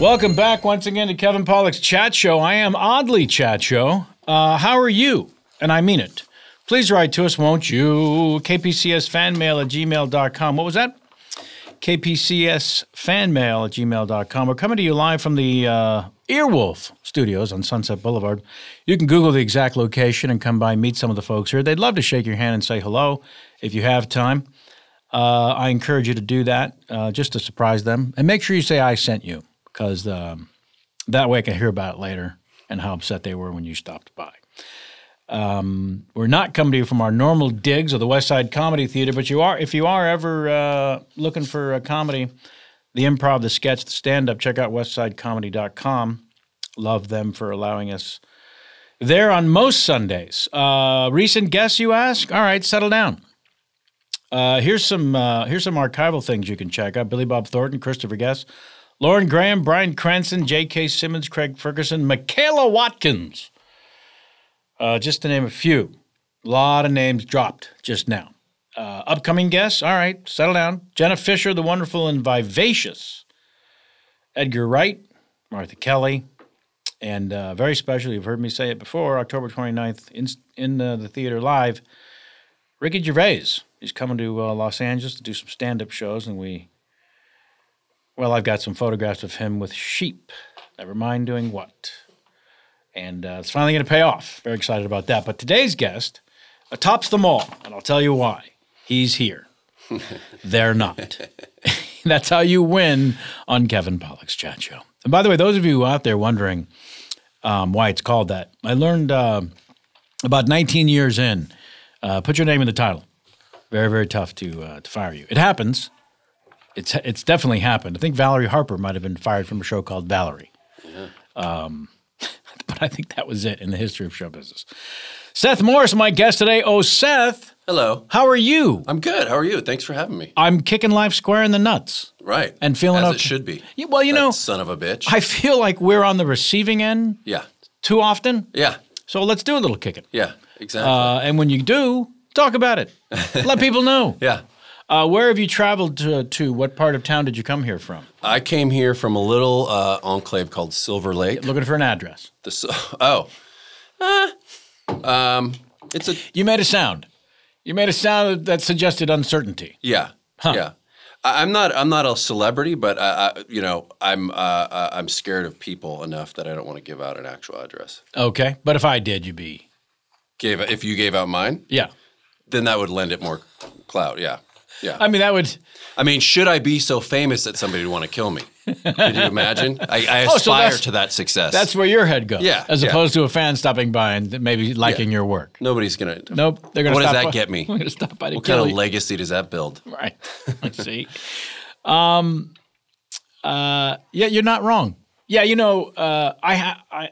Welcome back once again to Kevin Pollak's Chat Show. I am Oddly Chat Show. How are you? And I mean it. Please write to us, won't you? KPCSfanmail@gmail.com. What was that? KPCSfanmail@gmail.com. We're coming to you live from the Earwolf Studios on Sunset Boulevard. You can Google the exact location and come by and meet some of the folks here. They'd love to shake your hand and say hello if you have time. I encourage you to do that just to surprise them. And make sure you say I sent you, because that way I can hear about it later and how upset they were when you stopped by. We're not coming to you from our normal digs of the West Side Comedy Theater, but if you are ever looking for a comedy, the improv, the sketch, the stand-up, check out westsidecomedy.com. Love them for allowing us there on most Sundays. Recent guests, you ask? All right, settle down. Here's some archival things you can check out. Billy Bob Thornton, Christopher Guest, Lauren Graham, Brian Cranston, J.K. Simmons, Craig Ferguson, Michaela Watkins. Just to name a few. A lot of names dropped just now. Upcoming guests, all right, settle down. Jenna Fisher, the wonderful and vivacious Edgar Wright, Martha Kelly, and very special, you've heard me say it before, October 29th in the theater live, Ricky Gervais. He's coming to Los Angeles to do some stand-up shows, and I've got some photographs of him with sheep. Never mind doing what. And it's finally going to pay off. Very excited about that. But today's guest tops them all, and I'll tell you why. He's here. They're not. That's how you win on Kevin Pollak's Chat Show. And by the way, those of you out there wondering why it's called that, I learned about 19 years in, put your name in the title. Very, very tough to fire you. It happens. It's definitely happened. I think Valerie Harper might have been fired from a show called Valerie. Yeah. But I think that was it in the history of show business. Seth Morris, my guest today. Oh, Seth. Hello. How are you? I'm good. How are you? Thanks for having me. I'm kicking life square in the nuts. Right. And feeling As it should be. Yeah, well, you know. Son of a bitch. I feel like we're on the receiving end. Yeah. Too often. Yeah. So let's do a little kicking. Yeah, exactly. And when you do, talk about it. Let people know. Yeah. Where have you traveled to? What part of town did you come here from? I came here from a little enclave called Silver Lake. Looking for an address. You made a sound. You made a sound that suggested uncertainty. Yeah. Huh. Yeah. I'm not a celebrity, but I'm scared of people enough that I don't want to give out an actual address. Okay, but if I did, you'd be if you gave out mine? Yeah. Then that would lend it more clout. Yeah. Yeah. I mean, that would. I mean, should I be so famous that somebody would want to kill me? Could you imagine? I aspire to that success. That's where your head goes. Yeah. As opposed to a fan stopping by and maybe liking your work. Nobody's going to. Nope. They're going to What stop does by, that get me? We're going to stop by to What kill kind of you. legacy does that build? Right. Let's see. Yeah, you're not wrong. Yeah, you know, my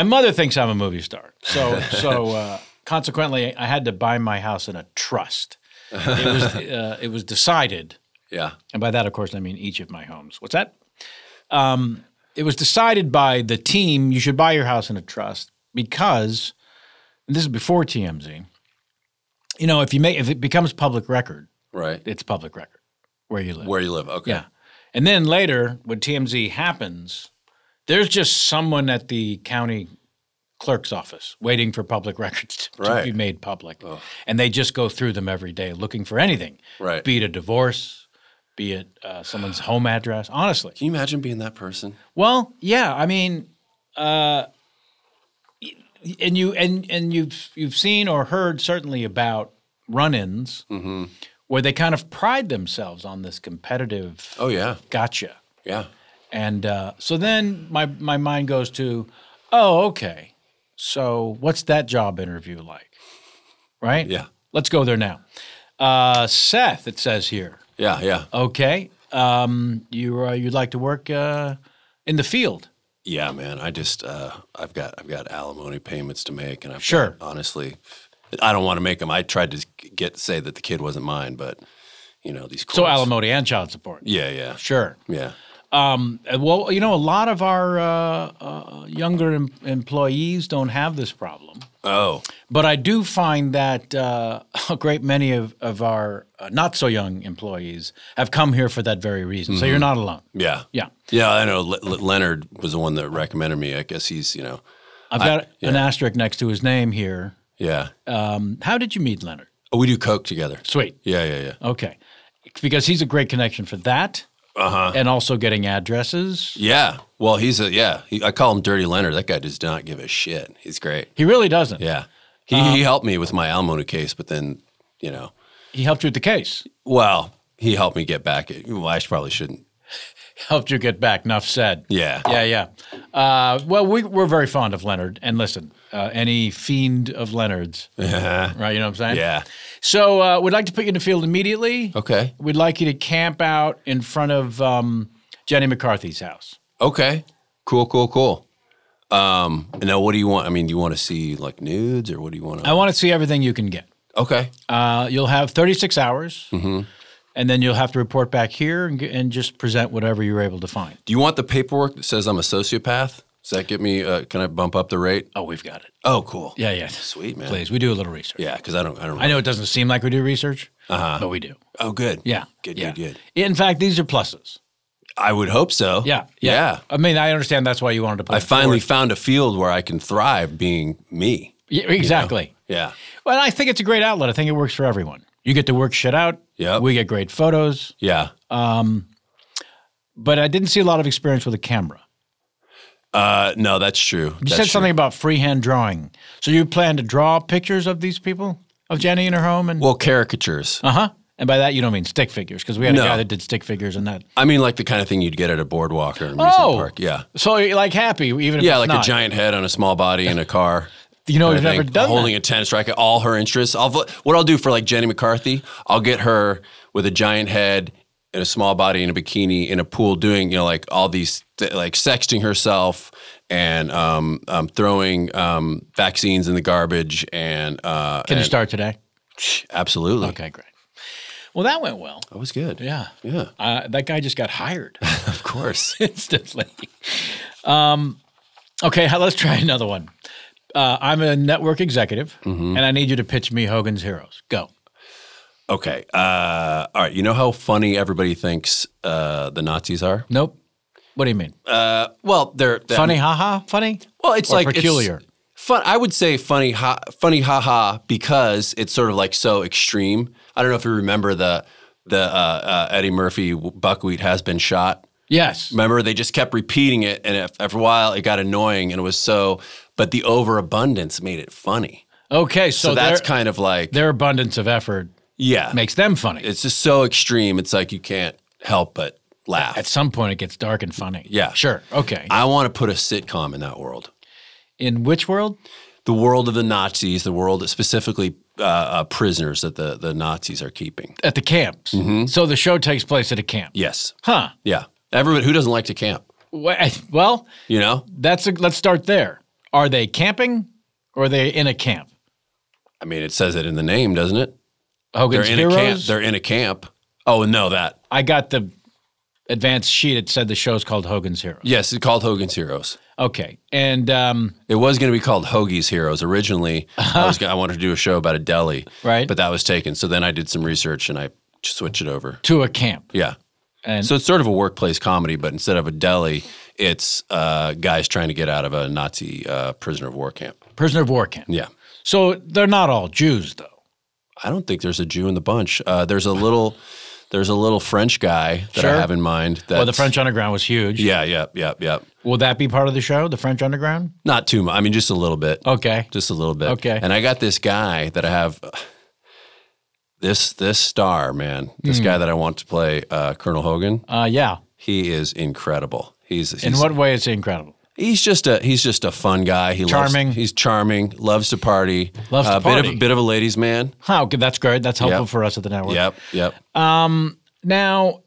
mother thinks I'm a movie star. So consequently, I had to buy my house in a trust. It was decided. Yeah. And by that, of course, I mean each of my homes. What's that? It was decided by the team you should buy your house in a trust because, and this is before TMZ, you know, if it becomes public record, right, it's public record where you live. Where you live, okay. Yeah. And then later, when TMZ happens, there's just someone at the county clerk's office waiting for public records to be made public. Oh. And they just go through them every day looking for anything, right? Be it a divorce, be it someone's home address, honestly. Can you imagine being that person? Well, yeah, I mean, and you've seen or heard certainly about run-ins where they kind of pride themselves on this competitive gotcha. Yeah. And so then my mind goes to, oh, okay, so what's that job interview like, right? Yeah. Let's go there now. Seth, it says here. Yeah, yeah. Okay. You'd like to work in the field. Yeah, man. I just I've got alimony payments to make, and honestly, I don't want to make them. I tried to say that the kid wasn't mine, but you know these courts. So alimony and child support. Yeah, yeah. Sure. Yeah. Well, a lot of our younger employees don't have this problem. Oh. But I do find that a great many of our not-so-young employees have come here for that very reason. So you're not alone. Yeah. Yeah. Yeah, I know. Leonard was the one that recommended me. I guess he's, I've got an asterisk next to his name here. Yeah. How did you meet Leonard? Oh, we do Coke together. Sweet. Yeah. Okay. Because he's a great connection for that. And also getting addresses. Yeah. Well, I call him Dirty Leonard. That guy does not give a shit. He's great. He really doesn't. Yeah. He helped me with my alimony case, but then, He helped you with the case. Well, he helped me get back. I probably shouldn't. Helped you get back. Enough said. Yeah. Yeah. Well, we're very fond of Leonard. And listen, any fiend of Leonard's, right? You know what I'm saying? Yeah. So we'd like to put you in the field immediately. Okay. We'd like you to camp out in front of Jenny McCarthy's house. Okay. Cool. And now what do you want? I mean, do you want to see like nudes or what do you want to? I want to see everything you can get. Okay. You'll have 36 hours. And then you'll have to report back here and just present whatever you're able to find. Do you want the paperwork that says I'm a sociopath? Does that get me, can I bump up the rate? Oh, we've got it. Oh, cool. Yeah. Sweet, man. Please, we do a little research. Yeah, because I don't I know it doesn't seem like we do research, but we do. Oh, good. Yeah. Good. In fact, these are pluses. I would hope so. Yeah. I mean, I understand that's why you wanted to put I finally found a field where I can thrive being me. Yeah, exactly. Yeah. Well, I think it's a great outlet. I think it works for everyone. You get to work shit out. Yep. We get great photos. Yeah. But I didn't see a lot of experience with a camera. No, that's true. You said something about freehand drawing. So you plan to draw pictures of these people, of Jenny in her home? And caricatures. And by that, you don't mean stick figures, because we had a guy that did stick figures and that. I mean like the kind of thing you'd get at a boardwalk or an amusement park. Yeah. So you're like happy, even if it's like not. a giant head on a small body in a car. You've never done holding a tennis racket, all her interests. What I'll do for like Jenny McCarthy, I'll get her with a giant head and a small body in a bikini in a pool doing, like all these, like sexting herself and throwing vaccines in the garbage. And Can you start today? Absolutely. Okay, great. Well, that went well. That was good. Yeah. Yeah. That guy just got hired. Of course. Instantly. Okay, let's try another one. I'm a network executive, and I need you to pitch me Hogan's Heroes. Go. Okay. All right. You know how funny everybody thinks the Nazis are? Nope. What do you mean? Well, they're funny, haha, funny. Well, it's or like peculiar. It's fun. I would say funny, haha, because it's sort of like so extreme. I don't know if you remember the Eddie Murphy buckwheat has been shot. Yes. Remember, they just kept repeating it, and after a while, it got annoying, and it was so. But the overabundance made it funny. Okay, so that's kind of like their abundance of effort. Yeah, makes them funny. It's just so extreme. It's like you can't help but laugh. At some point, it gets dark and funny. Yeah, sure. Okay. I want to put a sitcom in that world. In which world? The world of the Nazis. The world specifically prisoners that the Nazis are keeping at the camps. So the show takes place at a camp. Yes. Huh. Yeah. Everybody who doesn't like to camp. Well, let's start there. Are they camping or are they in a camp? I mean, it says it in the name, doesn't it? Hogan's Heroes? They're in a camp. Oh, no, that. I got the advanced sheet. It said the show's called Hogan's Heroes. Yes, it's called Hogan's Heroes. Okay. And it was going to be called Hoagie's Heroes. Originally, I wanted to do a show about a deli. Right. But that was taken. So then I did some research and I switched it over. To a camp. Yeah. And so it's sort of a workplace comedy, but instead of a deli, it's guys trying to get out of a Nazi prisoner of war camp. Prisoner of war camp. Yeah. So they're not all Jews, though. I don't think there's a Jew in the bunch. There's a little French guy that I have in mind. Well, the French Underground was huge. Yeah. Will that be part of the show, the French Underground? Not too much. I mean, just a little bit. Okay. Just a little bit. Okay. And I got this guy that I have. This star, man. This guy that I want to play Colonel Hogan. Yeah. He is incredible. He's in what way is he incredible? He's just a fun guy. He's charming. Loves to party. Loves to party. Bit of a ladies' man. Oh, okay, that's great. That's helpful for us at the network. Yep. Now,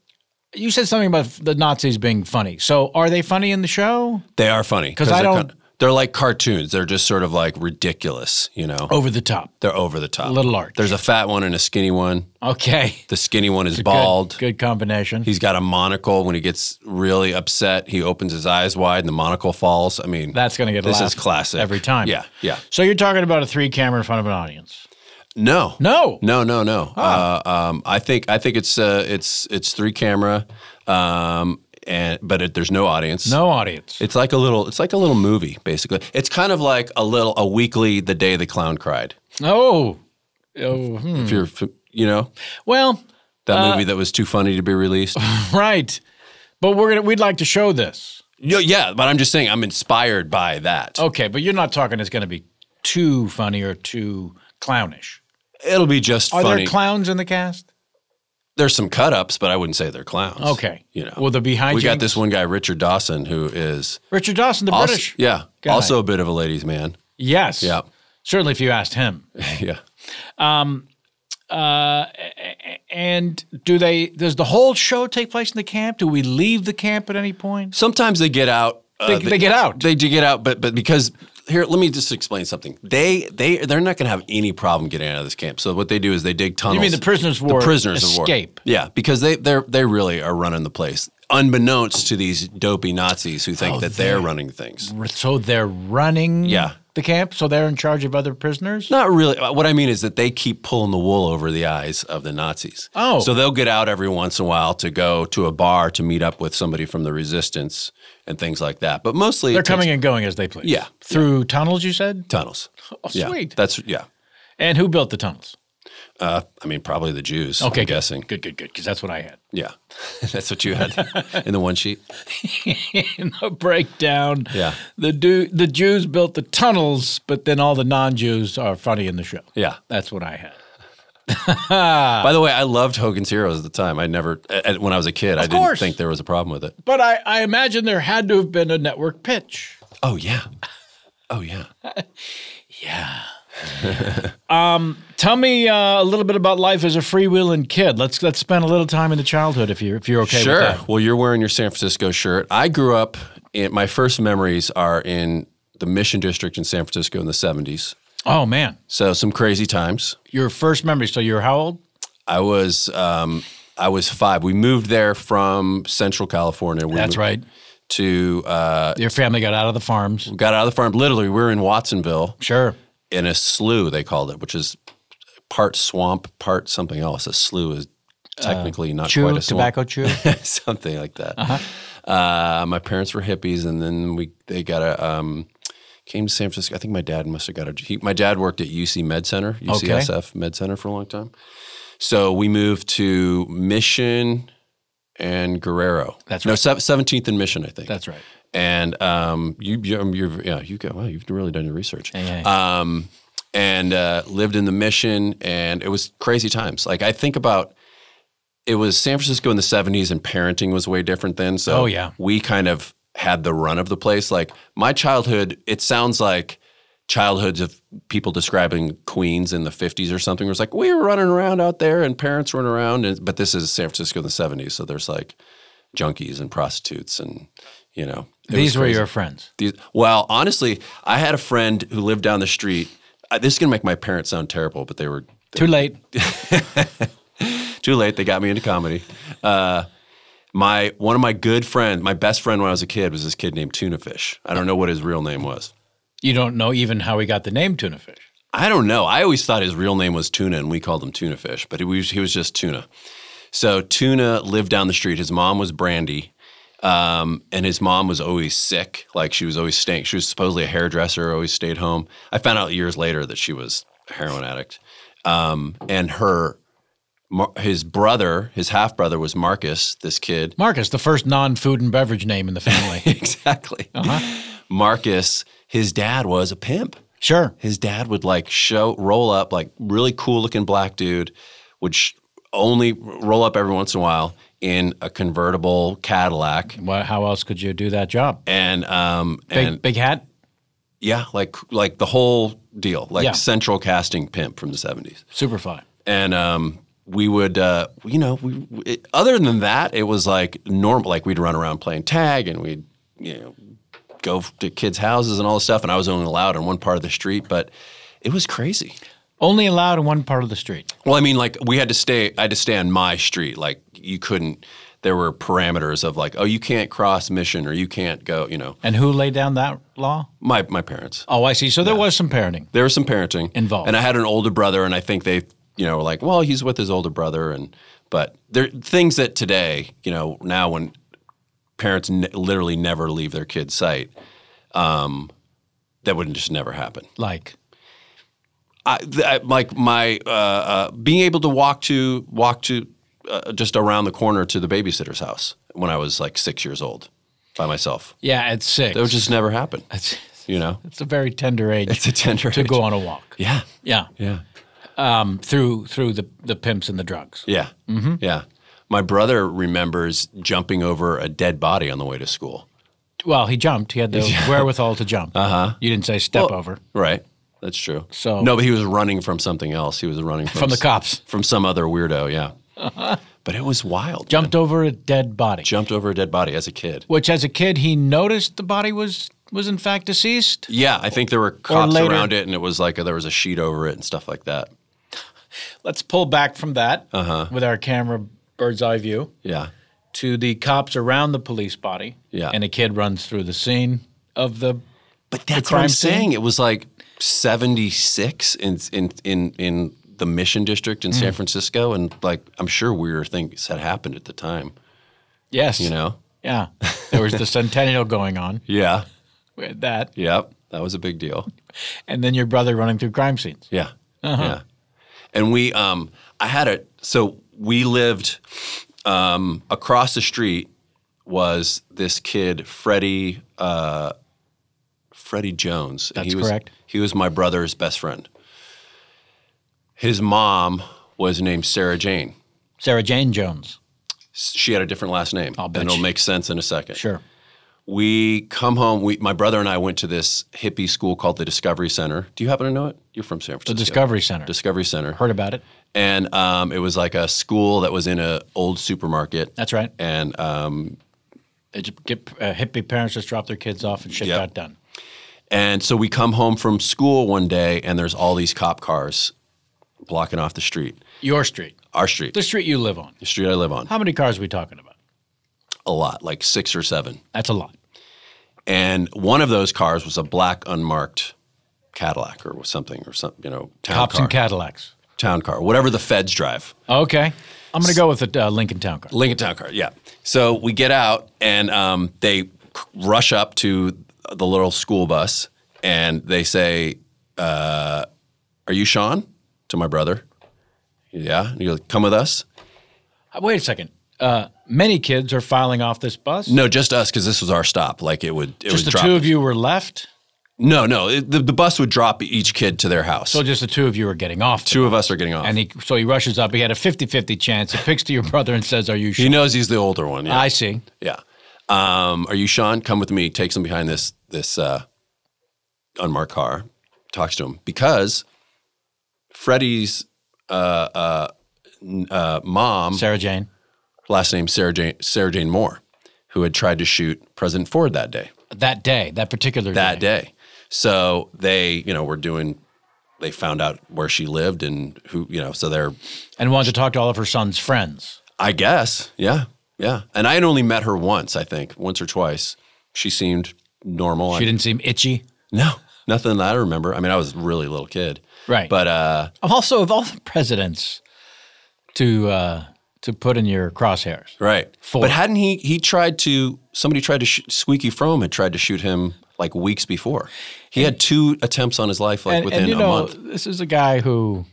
you said something about the Nazis being funny. So, are they funny in the show? They are funny because I don't They're like cartoons. They're just sort of like ridiculous, you know. Over the top. They're over the top. A little arch. There's a fat one and a skinny one. Okay. The skinny one is bald. Good combination. He's got a monocle. When he gets really upset, he opens his eyes wide and the monocle falls. I mean, that's going to get a laugh. This is classic. Every time. Yeah, yeah. So you're talking about a 3-camera in front of an audience? No. No? No. Oh. I think it's 3-camera. But there's no audience. No audience. It's like a little movie, basically. It's kind of like a weekly The Day the Clown Cried. Oh. If you're, you know. Well. That movie that was too funny to be released. Right. But we'd like to show this. Yeah, but I'm just saying I'm inspired by that. Okay, but you're not talking it's going to be too funny or too clownish. It'll be just funny. Are there clowns in the cast? There's some cut-ups, but I wouldn't say they're clowns. Okay. You know. Will there be hijinks? We got this one guy, Richard Dawson, who is... Richard Dawson, the British Yeah. guy. Also a bit of a ladies' man. Yes. Yeah. Certainly if you asked him. Yeah. And does the whole show take place in the camp? Do we leave the camp at any point? Sometimes they get out. They get out. They do get out, but because... Here, let me just explain something. They're not going to have any problem getting out of this camp. So what they do is they dig tunnels. You mean the prisoners of war? The prisoners escape. of war. Yeah, because they really are running the place, unbeknownst to these dopey Nazis who think that they're running things. So they're running the camp? So they're in charge of other prisoners? Not really. What I mean is that they keep pulling the wool over the eyes of the Nazis. Oh. So they'll get out every once in a while to go to a bar to meet up with somebody from the resistance and things like that. But mostly they're coming and going as they please. Yeah. Through tunnels, you said? Tunnels. Oh, sweet. Yeah. And who built the tunnels? I mean, probably the Jews, okay, I'm guessing. Good, because that's what I had. Yeah. That's what you had in the one sheet? In the breakdown, yeah. The Jews built the tunnels, but then all the non-Jews are funny in the show. Yeah. That's what I had. By the way, I loved Hogan's Heroes at the time. When I was a kid, I didn't think there was a problem with it. But I imagine there had to have been a network pitch. Oh, yeah. Oh, yeah. Yeah. Tell me a little bit about life as a freewheeling kid. Let's spend a little time in the childhood if you're okay with that. Sure. Well, you're wearing your San Francisco shirt. I grew up my first memories are in the Mission District in San Francisco in the 70s. Oh, man. So some crazy times. Your first memory. So you were how old? I was 5. We moved there from Central California. That's right. Your family got out of the farms. We got out of the farm. Literally, we were in Watsonville. Sure. In a slough, they called it, which is part swamp, part something else. A slough is technically not quite a swamp. Tobacco chew? Something like that. My parents were hippies, and then they came to San Francisco. I think my dad must have got my dad worked at UCSF Med Center for a long time. So we moved to Mission and Guerrero. That's right. No, 17th and Mission, I think. That's right. And you've really done your research. Yeah. And lived in the Mission, and it was crazy times. Like I think about, it was San Francisco in the 70s, and parenting was way different then. So we kind of had the run of the place. Like my childhood, it sounds like childhoods of people describing Queens in the 50s or something. It was like, we were running around out there and parents running around. But this is San Francisco in the 70s. So there's like junkies and prostitutes and, you know. These were your friends? Well, honestly, I had a friend who lived down the street. This is going to make my parents sound terrible, but they were too late. Too late. They got me into comedy. One of my good friends, my best friend when I was a kid, was this kid named Tuna Fish. I don't know what his real name was. You don't know even how he got the name Tuna Fish? I don't know. I always thought his real name was Tuna, and we called him Tuna Fish, but he was just Tuna. So Tuna lived down the street. His mom was Brandy, and his mom was always sick. Like she was always staying. She was supposedly a hairdresser, always stayed home. I found out years later that she was a heroin addict. And his brother, his half-brother was Marcus, this kid. Marcus, the first non-food and beverage name in the family. Exactly. Marcus, his dad was a pimp. Sure. His dad would roll up, like really cool-looking black dude, would only roll up every once in a while in a convertible Cadillac. Well, how else could you do that job? And big hat? Yeah, like the whole deal, central casting pimp from the 70s. Superfly. And we would, other than that, it was like normal. Like we'd run around playing tag, and we'd, go to kids' houses and all this stuff, and I was only allowed in one part of the street, but it was crazy. Only allowed in one part of the street. Well, I mean, like I had to stay on my street. Like you couldn't. There were parameters of like, oh, you can't cross Mission or you can't go. And who laid down that law? My parents. Oh, I see. So there was some parenting. There was some parenting involved, and I had an older brother, and I think they, were like, well, he's with his older brother, but there things that today, now when parents literally never leave their kid's sight, that would just never happen. Like. Like my being able to walk to just around the corner to the babysitter's house when I was like 6 years old by myself. Yeah, at 6. That would just never happen. It's a very tender age. It's a tender age to go on a walk. Yeah, yeah. Through the pimps and the drugs. Yeah, yeah. My brother remembers jumping over a dead body on the way to school. Well, he jumped. He had the wherewithal to jump. You didn't say step over. Right. That's true. So no, but he was running from something else. He was running from the cops, from some other weirdo. Yeah, but it was wild. Jumped over a dead body. Jumped over a dead body as a kid. Which, as a kid, he noticed the body was in fact deceased. Yeah, I think there were cops around it, and it was like there was a sheet over it and stuff like that. Let's pull back from that with our camera bird's eye view. Yeah. To the cops around the police body. Yeah. And a kid runs through the scene of the. But that's what I'm saying. It was like 76 in the Mission District in San Francisco, and like I'm sure weirder things had happened at the time. Yes. Yeah. There was the centennial going on. Yeah. We had that. Yep. That was a big deal. And then your brother running through crime scenes. Yeah. Yeah. And we we lived across the street was this kid, Freddie Jones. That's correct. He was my brother's best friend. His mom was named Sarah Jane. Sarah Jane Jones. She had a different last name. I'll bet and it'll make sense in a second. Sure. We come home. My brother and I went to this hippie school called the Discovery Center. Do you happen to know it? You're from San Francisco. The Discovery Center. Discovery Center. Heard about it. And it was like a school that was in an old supermarket. That's right. And hippie parents just drop their kids off and shit got done. And so we come home from school one day, and there's all these cop cars blocking off the street. Your street. Our street. The street you live on. The street I live on. How many cars are we talking about? A lot, like 6 or 7. That's a lot. And one of those cars was a black unmarked Cadillac or something, town Cops car. and Cadillacs. Town car, whatever the feds drive. Okay. I'm going to go with the Lincoln Town Car. Lincoln Town Car, yeah. So we get out, and they rush up to the little school bus, and they say, are you Sean? To my brother. Yeah. And he goes, come with us. Wait a second. Many kids are filing off this bus? No, just us, because this was our stop. Like it would just the drop two of you were left? No. The bus would drop each kid to their house. So just the two of you are getting off. Two of us are getting off. And so he rushes up. He had a 50-50 chance. He picks to your brother and says, are you Sean? He knows he's the older one. Yeah. I see. Yeah. Are you Sean? Come with me. Takes him behind this unmarked car. Talks to him. Because Freddie's mom. Sarah Jane. Last name Sarah Jane Moore, who had tried to shoot President Ford that day. That particular day. That day. So they, they found out where she lived and who, so they're. And wanted to talk to all of her son's friends. I guess. Yeah. Yeah. And I had only met her once, I think, once or twice. She seemed normal. She didn't seem itchy? No. Nothing that I remember. I mean, I was a really little kid. Right. But. Also, of all the presidents to put in your crosshairs. Right. But hadn't somebody tried to Squeaky Fromme had tried to shoot him like weeks before. He had 2 attempts on his life within a month. This is a guy who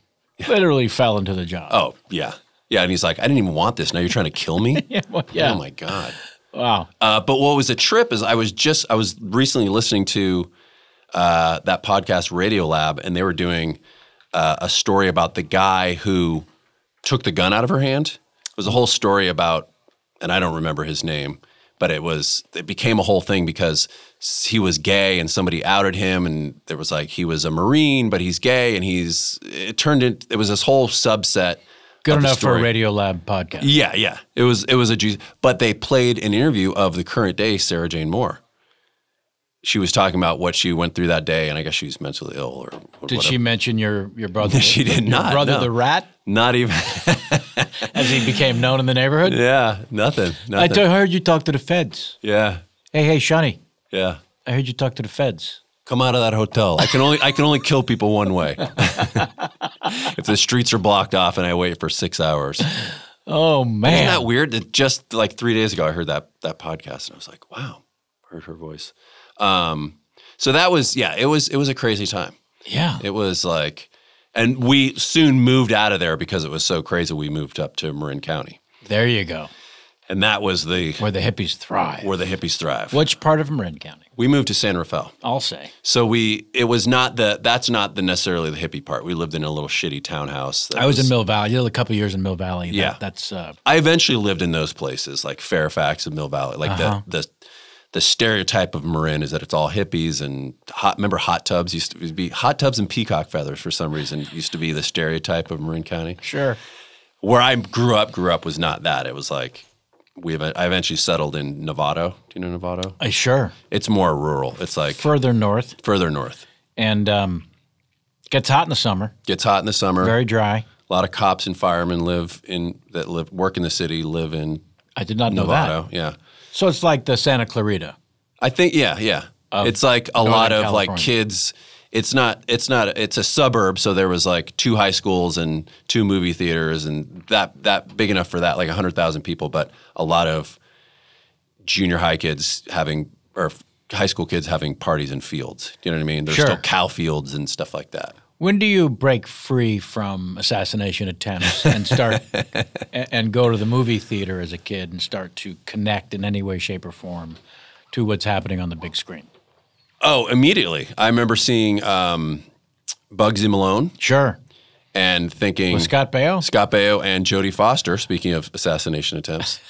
literally fell into the job. Oh, yeah. Yeah, and he's like, I didn't even want this. Now you're trying to kill me? Yeah. Oh, my God. Wow. But what was a trip is I was recently listening to that podcast Radio Lab, and they were doing a story about the guy who took the gun out of her hand. It was a whole story about, and I don't remember his name, but it became a whole thing because he was gay and somebody outed him, and there was like, he was a Marine, but he's gay, and it was this whole subset. Good enough for a Radio Lab podcast. Yeah, yeah. It was but they played an interview of the current day Sarah Jane Moore. she was talking about what she went through that day, and I guess she was mentally ill or whatever. Did she mention your brother? She did not. Your brother, no. the rat? Not even. As he became known in the neighborhood? Yeah, nothing. I heard you talk to the feds. Yeah. Hey, Shani. Yeah. I heard you talk to the feds. Come out of that hotel. I can only kill people one way. If the streets are blocked off and I wait for 6 hours. Oh, man. Isn't that weird? That just like 3 days ago, I heard that podcast and I was like, wow, heard her voice. So that was, it was a crazy time. Yeah. It was like, and we soon moved out of there because it was so crazy. We moved up to Marin County. There you go. And that was where the hippies thrive. Which part of Marin County? We moved to San Rafael. I'll say. So that's not necessarily the hippie part. We lived in a little shitty townhouse. I was in Mill Valley. You did a couple of years in Mill Valley. Yeah. I eventually lived in those places like Fairfax and Mill Valley. Like the stereotype of Marin is that it's all hippies and remember hot tubs used to be hot tubs and peacock feathers for some reason used to be the stereotype of Marin County. Sure. Where I grew up was not that. It was like I eventually settled in Novato. Do you know Novato? Sure. It's more rural. It's like further north. And gets hot in the summer. Very dry. A lot of cops and firemen work in the city, live in I did not know Novato. that. Yeah. So it's like the Santa Clarita. I think it's like a lot of like kids. It's a suburb, so there was like 2 high schools and 2 movie theaters and that big enough for that, like 100,000 people, but a lot of junior high kids or high school kids having parties in fields. Do you know what I mean? There's still cow fields and stuff like that. When do you break free from assassination attempts and start and go to the movie theater as a kid and start to connect in any way, shape, or form to what's happening on the big screen? Oh, immediately. I remember seeing Bugsy Malone. Sure. And thinking... With Scott Baio? Scott Baio and Jodie Foster, speaking of assassination attempts.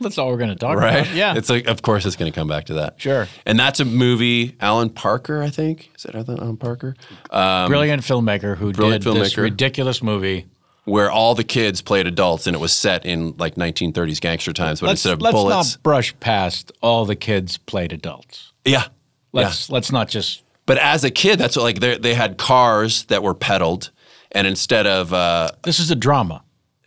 That's all we're going to talk about. Yeah. It's like, of course it's going to come back to that. Sure. And that's a movie, Alan Parker, I think. Is that Alan Parker? Brilliant filmmaker who did this ridiculous movie. Where all the kids played adults and it was set in like 1930s gangster times, but instead of bullets... Let's not brush past all the kids played adults. Yeah. Let's not just... But as a kid, that's what, like they had cars that were pedaled, and instead of... this is a drama.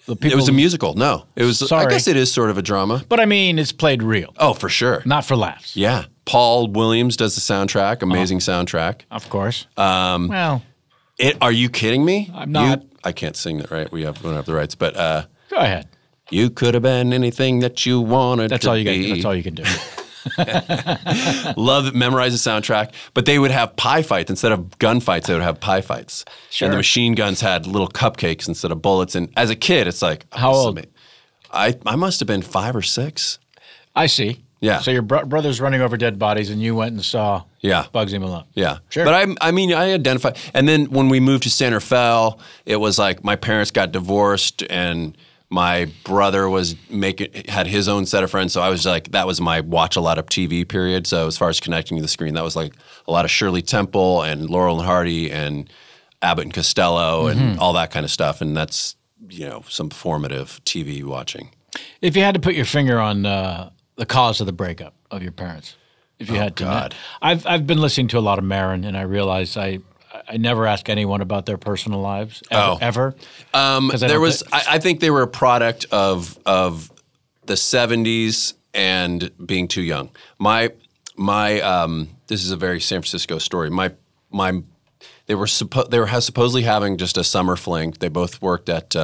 It was a musical. No. It was. Sorry. I guess it is sort of a drama. But I mean, it's played real. Oh, for sure. Not for laughs. Yeah. Paul Williams does the soundtrack. Amazing soundtrack. Of course. Are you kidding me? I'm not. I can't sing that, right? We don't have the rights, but... Go ahead. You could have been anything that you wanted to be. That's all you can do. Love it. Memorize the soundtrack. But they would have pie fights. Instead of gunfights, they would have pie fights. Sure. And the machine guns had little cupcakes instead of bullets. And as a kid, it's like... How old? I must have been 5 or 6. I see. Yeah. So your brother's running over dead bodies and you went and saw Bugsy Malone. Yeah. Sure. But I identified. And then when we moved to San Rafael, it was like my parents got divorced and... My brother had his own set of friends, so I was like, that was my watch a lot of TV period. So as far as connecting to the screen, that was like a lot of Shirley Temple and Laurel and Hardy and Abbott and Costello and all that kind of stuff. And that's, some formative TV watching. If you had to put your finger on the cause of the breakup of your parents, if you had to. God. I've been listening to a lot of Marin, and I realize I never ask anyone about their personal lives ever. I think they were a product of the 70s and being too young. My this is a very San Francisco story. They were supposedly having just a summer fling. They both worked at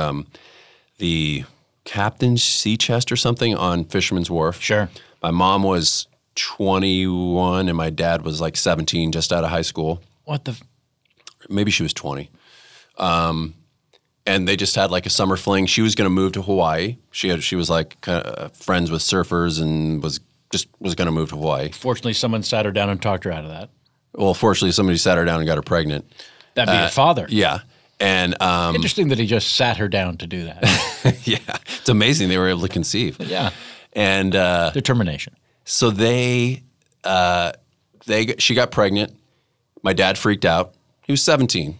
the Captain's Sea Chest or something on Fisherman's Wharf. Sure. My mom was 21 and my dad was like 17, just out of high school. What the? Maybe she was 20. And they just had like a summer fling. She was going to move to Hawaii. She was like kind of friends with surfers and was going to move to Hawaii. Fortunately, someone sat her down and talked her out of that. Well, fortunately, somebody sat her down and got her pregnant. That'd be your father. Yeah. And interesting that he just sat her down to do that. Yeah. It's amazing they were able to conceive. Yeah. And determination. So she got pregnant. My dad freaked out. He was 17.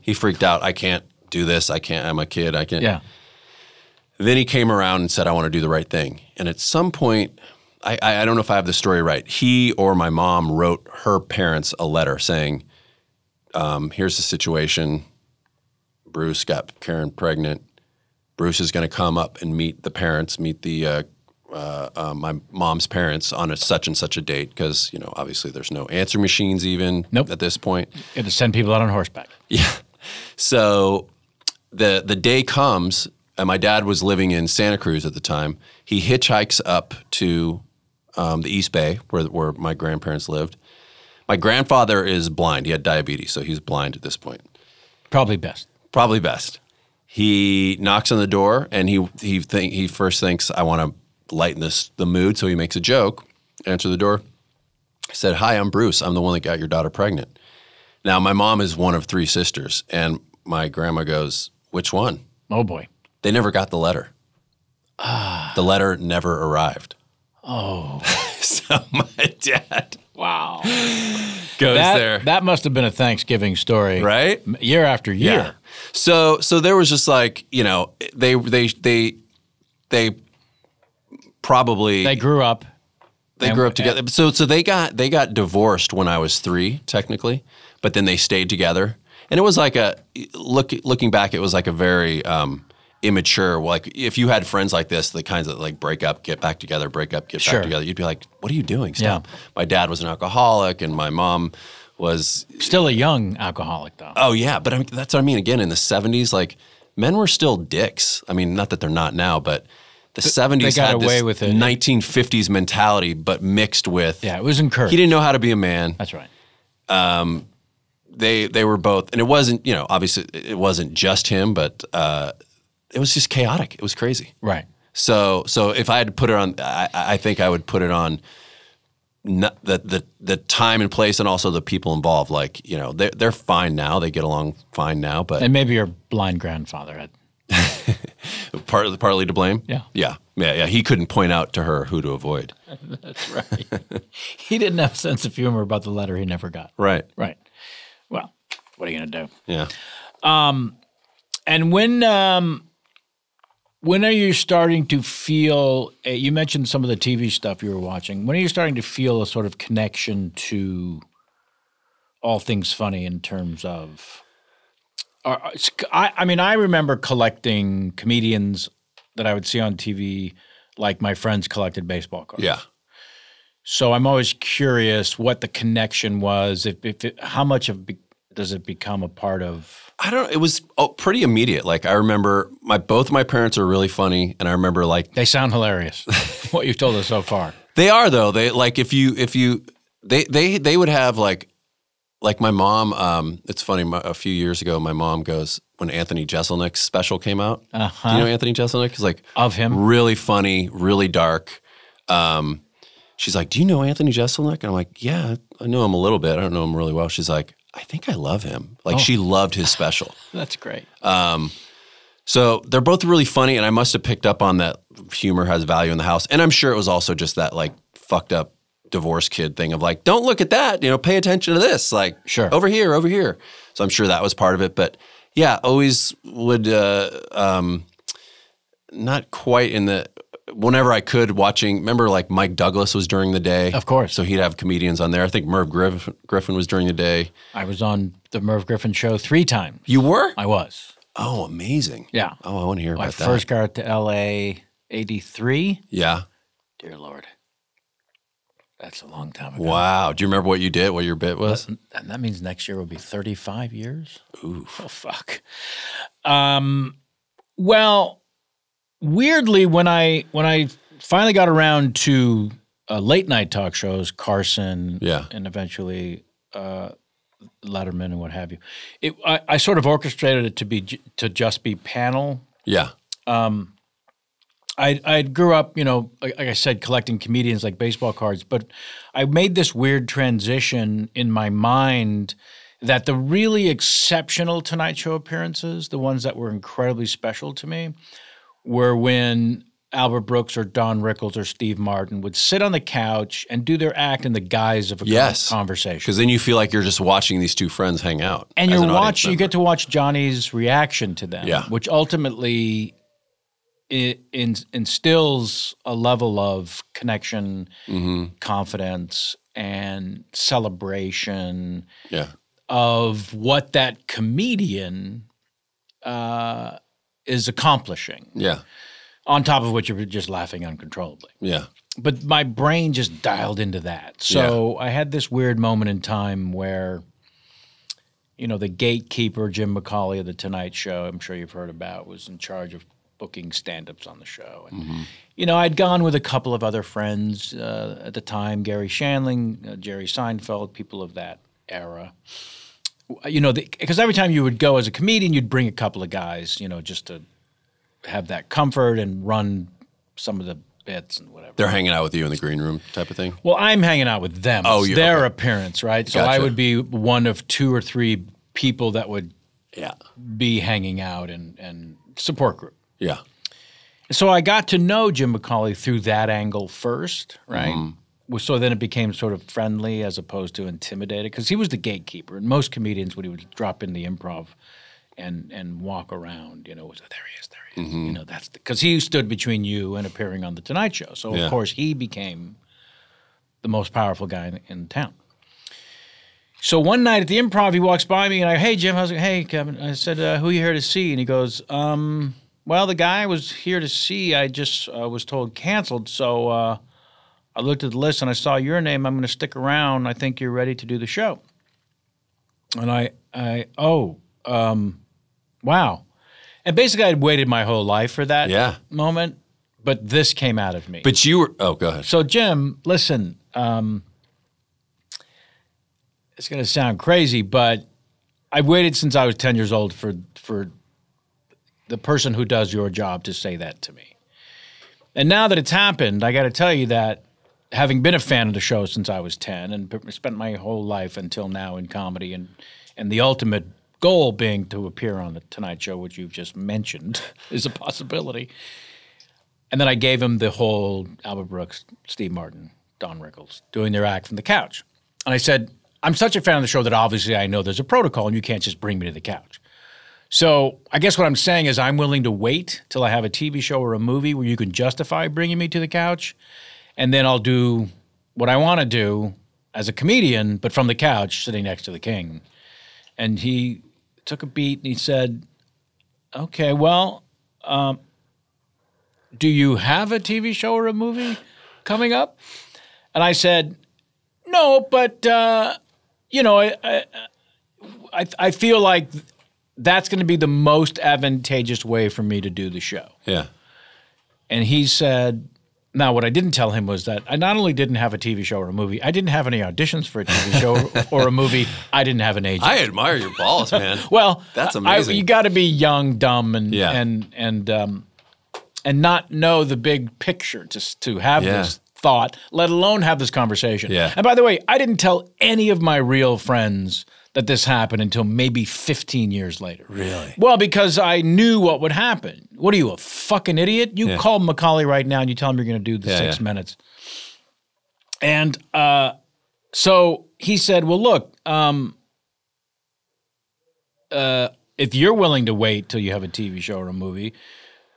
He freaked out. I can't do this. I'm a kid. I can't. Yeah. Then he came around and said, I want to do the right thing. And at some point, I don't know if I have the story right. He or my mom wrote her parents a letter saying, here's the situation. Bruce got Karen pregnant. Bruce is going to come up and meet the parents, meet my mom's parents on such and such a date because, obviously there's no answer machines even at this point. You had to send people out on horseback. Yeah. So the day comes, and my dad was living in Santa Cruz at the time. He hitchhikes up to the East Bay where my grandparents lived. My grandfather is blind. He had diabetes, so he's blind at this point. Probably best. Probably best. He knocks on the door, and he first thinks, I want to lighten the mood, so he makes a joke. Answer the door. He said, hi, I'm Bruce. I'm the one that got your daughter pregnant. Now, my mom is one of 3 sisters, and my grandma goes, which one? Oh, boy. They never got the letter. The letter never arrived. Oh. So my dad wow. goes there. That must have been a Thanksgiving story. Right? Year after year. Yeah. So there was just like, they probably They grew up. They grew up together. So they got divorced when I was 3, technically, but then they stayed together. And it was like looking back, it was like a very immature. Like if you had friends like this, the kinds that like break up, get back together, break up, get back together, you'd be like, what are you doing? Stop. Yeah. My dad was an alcoholic, and my mom was still a young alcoholic, though. Oh yeah, but that's what I mean. Again, in the 70s, like men were still dicks. I mean, not that they're not now, but the 70s got had away this with it. 1950s mentality, but mixed with it was encouraged. He didn't know how to be a man. That's right. They were both, and it wasn't, obviously it wasn't just him, but it was just chaotic. It was crazy. Right. So if I had to put it on, I think I would put it on the time and place, and also the people involved. Like, they're fine now. They get along fine now, but and maybe your blind grandfather had partly to blame. Yeah. He couldn't point out to her who to avoid. That's right. He didn't have a sense of humor about the letter he never got. Right. Well, what are you gonna do? Yeah. And when are you starting to feel? You mentioned some of the TV stuff you were watching. When are you starting to feel a sort of connection to all things funny in terms of? I remember collecting comedians that I would see on TV, like my friends collected baseball cards. Yeah. So I'm always curious what the connection was. How much does it become a part of? I don't know. It was pretty immediate. Like I remember both my parents are really funny, and I remember like they sound hilarious. What you've told us so far. They are though. They like if you they would have like my mom. It's funny. A few years ago, my mom goes when Anthony Jeselnik's special came out. Do you know Anthony Jeselnik? He's like of him, really funny, really dark. She's like, do you know Anthony Jeselnik? And I'm like, yeah, I know him a little bit. I don't know him really well. She's like, I think I love him. Like she loved his special. That's great. So they're both really funny, and I must have picked up on that humor has value in the house. And I'm sure it was also just that like fucked up divorce kid thing of like, don't look at that, pay attention to this. Like over here. So I'm sure that was part of it. But yeah, always would not quite in the whenever I could watching, remember like Mike Douglas was during the day. Of course. So he'd have comedians on there. I think Merv Griffin was during the day. I was on the Merv Griffin show 3 times. You were? I was. Oh, amazing. Yeah. Oh, I want to hear about that. I first got to L.A. 83. Yeah. Dear Lord. That's a long time ago. Wow. Do you remember what you did, what your bit was? That means next year will be 35 years? Ooh. Oh, fuck. Well, weirdly, when I finally got around to late night talk shows, Carson, and eventually Letterman and what have you, I sort of orchestrated it to just be panel. Yeah. I grew up, like I said, collecting comedians like baseball cards, but I made this weird transition in my mind that the really exceptional Tonight Show appearances, the ones that were incredibly special to me, were when Albert Brooks or Don Rickles or Steve Martin would sit on the couch and do their act in the guise of a conversation. Because then you feel like you're just watching these two friends hang out. And you get to watch Johnny's reaction to them, which ultimately instills a level of connection, confidence, and celebration of what that comedian is accomplishing. Yeah. On top of which you're just laughing uncontrollably. Yeah. But my brain just dialed into that. So I had this weird moment in time where, you know, the gatekeeper, Jim McCauley of The Tonight Show, I'm sure you've heard about, was in charge of booking stand-ups on the show. And, you know, I'd gone with a couple of other friends at the time, Gary Shandling, Jerry Seinfeld, people of that era. You know, because every time you would go as a comedian, you'd bring a couple of guys, you know, just to have that comfort and run some of the bits and whatever. They're hanging out with you in the green room type of thing? Well, I'm hanging out with them. Oh, it's their appearance, right? So Gotcha. I would be one of 2 or 3 people that would be hanging out and support group. Yeah. So I got to know Jim McCauley through that angle first, right? So then it became sort of friendly as opposed to intimidated because he was the gatekeeper. And most comedians, when he would drop in the improv and walk around, you know, was, there he is. You know, that's because he stood between you and appearing on The Tonight Show. So, of course, he became the most powerful guy in town. So one night at the improv, he walks by me and I, hey, Jim, how's it? Hey, Kevin. I said, who are you here to see? And he goes, well, the guy I was here to see, I just was told canceled. So I looked at the list and I saw your name. I'm going to stick around. I think you're ready to do the show. And wow. And basically, I'd waited my whole life for that moment, but this came out of me. But you were – oh, go ahead. So, Jim, listen, it's going to sound crazy, but I've waited since I was 10 years old for the person who does your job to say that to me. And now that it's happened, I got to tell you that having been a fan of the show since I was 10 and spent my whole life until now in comedy and the ultimate – goal being to appear on The Tonight Show, which you've just mentioned, is a possibility. And then I gave him the whole Albert Brooks, Steve Martin, Don Rickles, doing their act from the couch. And I said, I'm such a fan of the show that obviously I know there's a protocol and you can't just bring me to the couch. So I guess what I'm saying is I'm willing to wait till I have a TV show or a movie where you can justify bringing me to the couch, and then I'll do what I want to do as a comedian, but from the couch, sitting next to the king. And he took a beat and he said, okay, well, do you have a TV show or a movie coming up? And I said, no, but, you know, I feel like that's going to be the most advantageous way for me to do the show. Yeah. And he said, now what I didn't tell him was that I not only didn't have a TV show or a movie, I didn't have any auditions for a TV show or a movie. I didn't have an agent. I admire your balls, man. Well, that's amazing. You got to be young, dumb, and not know the big picture to have this thought, let alone have this conversation. Yeah. And by the way, I didn't tell any of my real friends that this happened until maybe 15 years later. Really? Well, because I knew what would happen. What are you, a fucking idiot? You call McCauley right now and you tell him you're going to do the 6 minutes. And so he said, well, look, if you're willing to wait till you have a TV show or a movie,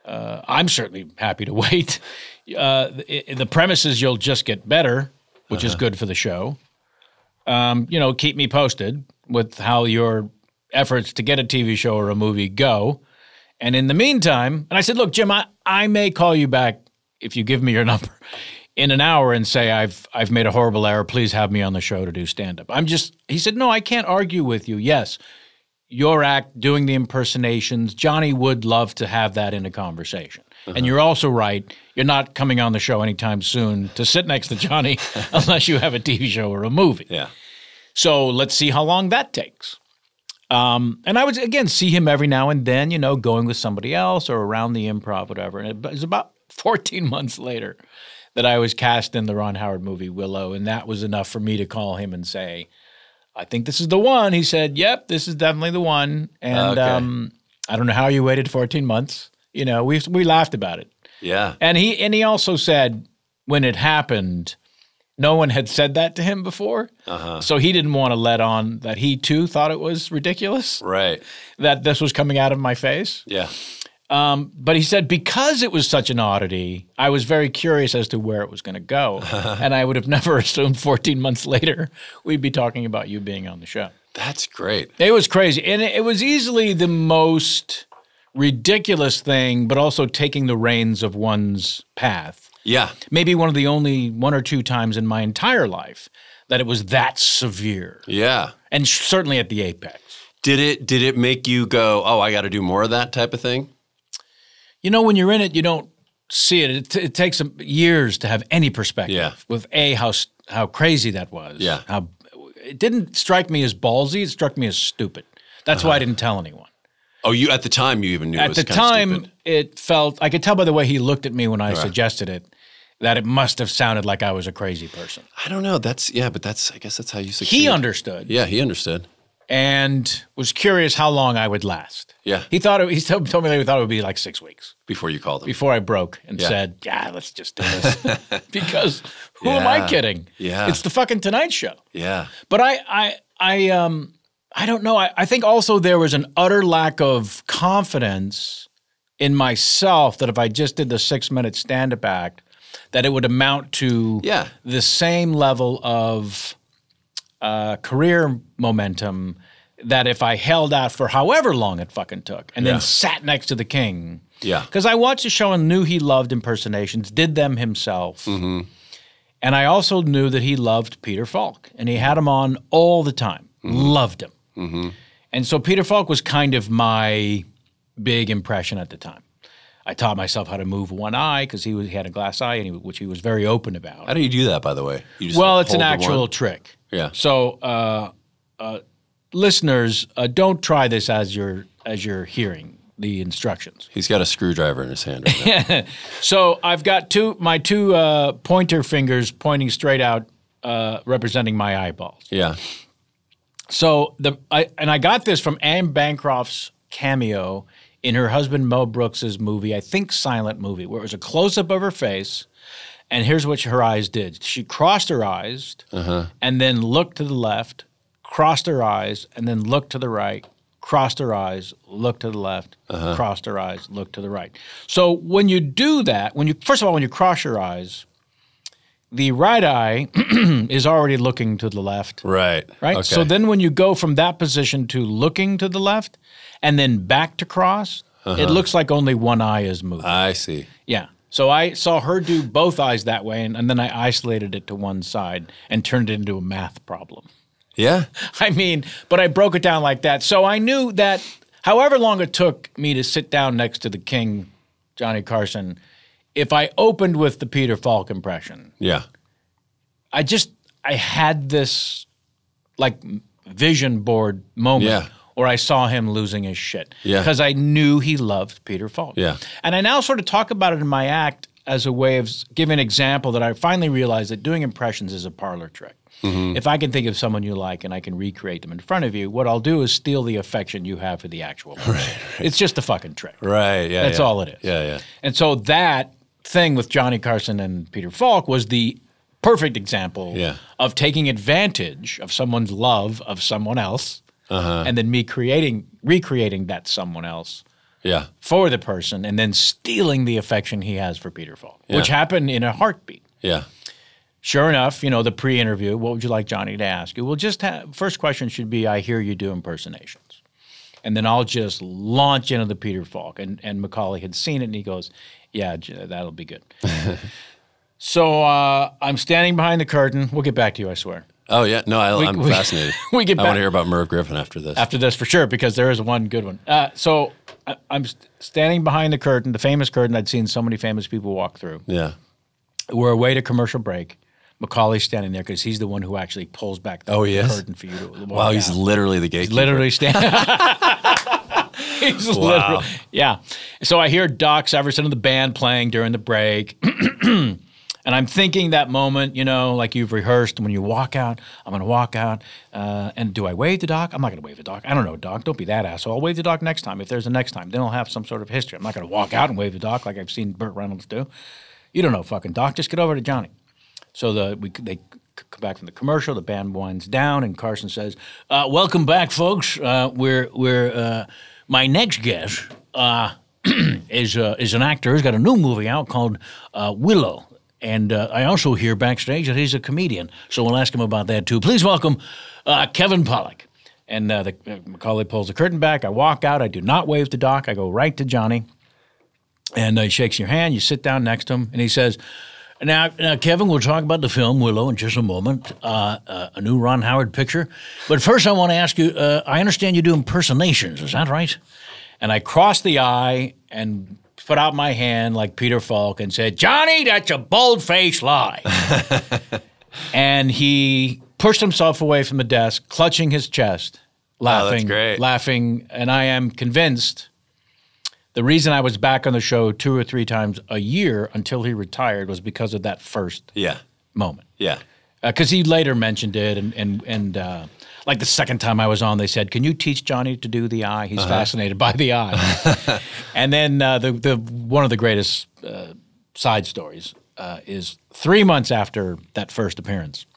I'm certainly happy to wait. The premise is you'll just get better, which is good for the show. You know, keep me posted with how your efforts to get a TV show or a movie go. And in the meantime, and I said, look, Jim, I may call you back if you give me your number in an hour and say, I've made a horrible error. Please have me on the show to do stand-up. He said, no, I can't argue with you. Yes, your act, doing the impersonations, Johnny would love to have that in a conversation. And you're also right. You're not coming on the show anytime soon to sit next to Johnny unless you have a TV show or a movie. Yeah. So let's see how long that takes. And I would, again, see him every now and then, you know, going with somebody else or around the improv, whatever. And it was about 14 months later that I was cast in the Ron Howard movie Willow, and that was enough for me to call him and say, I think this is the one. He said, yep, this is definitely the one. And I don't know how you waited 14 months. You know, we laughed about it. Yeah. And he also said when it happened, no one had said that to him before. So he didn't want to let on that he too thought it was ridiculous. Right. That this was coming out of my face. Yeah. But he said because it was such an oddity, I was very curious as to where it was going to go. And I would have never assumed 14 months later we'd be talking about you being on the show. That's great. It was crazy. And it was easily the most ridiculous thing, but also taking the reins of one's path. Yeah. Maybe one of the only one or two times in my entire life that it was that severe. Yeah. And certainly at the apex. Did it make you go, oh, I got to do more of that type of thing? You know, when you're in it, you don't see it. It takes years to have any perspective. Yeah. With how crazy that was. Yeah. How it didn't strike me as ballsy. It struck me as stupid. That's why I didn't tell anyone. Oh, you at the time you even knew it was At the kind of time, stupid. it felt, I could tell by the way he looked at me when I suggested it, that it must have sounded like I was a crazy person. I don't know. I guess that's how you succeed. He understood. Yeah, he understood. And was curious how long I would last. Yeah. He told me that he thought it would be like 6 weeks. Before you called him. Before I broke and said, yeah, let's just do this. Because who am I kidding? Yeah. It's the fucking Tonight Show. Yeah. But I don't know. I think also there was an utter lack of confidence in myself that if I just did the 6-minute stand-up act, that it would amount to the same level of career momentum that if I held out for however long it fucking took and then sat next to the king. Yeah. Because I watched the show and knew he loved impersonations, did them himself. Mm-hmm. And I also knew that he loved Peter Falk. And he had him on all the time. Mm-hmm. Loved him. Mm-hmm. And so Peter Falk was kind of my big impression at the time. I taught myself how to move one eye because he had a glass eye, which he was very open about. How do you do that, by the way? You just it's an hold the actual one? trick. Yeah. So listeners, don't try this as you're hearing the instructions. He's got a screwdriver in his hand right now. So I've got my two pointer fingers pointing straight out, representing my eyeballs. Yeah. So I got this from Anne Bancroft's cameo in her husband Mel Brooks's movie, I think Silent Movie, where it was a close-up of her face, and here's what her eyes did. She crossed her eyes and then looked to the left, crossed her eyes, and then looked to the right, crossed her eyes, looked to the left, crossed her eyes, looked to the right. So when you do that, first of all, when you cross your eyes, the right eye is already looking to the left. Right. Right? Okay. So then when you go from that position to looking to the left and then back to cross, it looks like only one eye is moving. I see. Yeah. So I saw her do both eyes that way, and then I isolated it to one side and turned it into a math problem. Yeah. I mean, but I broke it down like that. So I knew that however long it took me to sit down next to the king, Johnny Carson, if I opened with the Peter Falk impression, I had this like vision board moment where I saw him losing his shit because I knew he loved Peter Falk. Yeah. And I now sort of talk about it in my act as a way of giving an example that I finally realized that doing impressions is a parlor trick. Mm-hmm. If I can think of someone you like and I can recreate them in front of you, what I'll do is steal the affection you have for the actual person. Right. It's just a fucking trick. Right, yeah. That's all it is. Yeah, yeah. And so that thing with Johnny Carson and Peter Falk was the perfect example of taking advantage of someone's love of someone else and then me recreating that someone else for the person and then stealing the affection he has for Peter Falk, which happened in a heartbeat. Yeah. Sure enough, the pre-interview, what would you like Johnny to ask you? Well, first question should be, I hear you do impersonations. And then I'll just launch into the Peter Falk. And Macaulay had seen it, and he goes, yeah, that'll be good. So I'm standing behind the curtain. We'll get back to you, I swear. Oh, yeah. No, I'm fascinated. I want to hear about Merv Griffin after this. After this, for sure, because there is one good one. So I'm standing behind the curtain, the famous curtain I'd seen so many famous people walk through. Yeah. We're away to commercial break. Macaulay's standing there because he's the one who actually pulls back the curtain for you to walk Wow, he's out. literally the gatekeeper. He's literally standing. He's literally, yeah. So I hear Doc Severson of the band playing during the break. And I'm thinking that moment, like you've rehearsed, when you walk out, I'm going to walk out. And do I wave to Doc? I'm not going to wave to Doc. I don't know, Doc. Don't be that asshole. I'll wave to Doc next time if there's a next time. Then I'll have some sort of history. I'm not going to walk out and wave to Doc like I've seen Burt Reynolds do. You don't know fucking Doc. Just get over to Johnny. So they come back from the commercial. The band winds down, and Carson says, "Welcome back, folks. We're my next guest is an actor. He's got a new movie out called Willow. And I also hear backstage that he's a comedian. So we'll ask him about that, too. Please welcome Kevin Pollak. And Macaulay pulls the curtain back. I walk out. I do not wave to Doc. I go right to Johnny. And he shakes your hand. You sit down next to him. And he says, now, Kevin, we'll talk about the film Willow in just a moment, a new Ron Howard picture. But first I want to ask you, I understand you do impersonations. Is that right? And I crossed the eye and put out my hand like Peter Falk and said, Johnny, that's a bold-faced lie. And he pushed himself away from the desk, clutching his chest, laughing. Oh, that's great. Laughing. And I am convinced the reason I was back on the show 2 or 3 times a year until he retired was because of that first moment. Yeah. Because he later mentioned it, and like the second time I was on, they said, can you teach Johnny to do the eye? He's fascinated by the eye. And then the one of the greatest side stories is 3 months after that first appearance,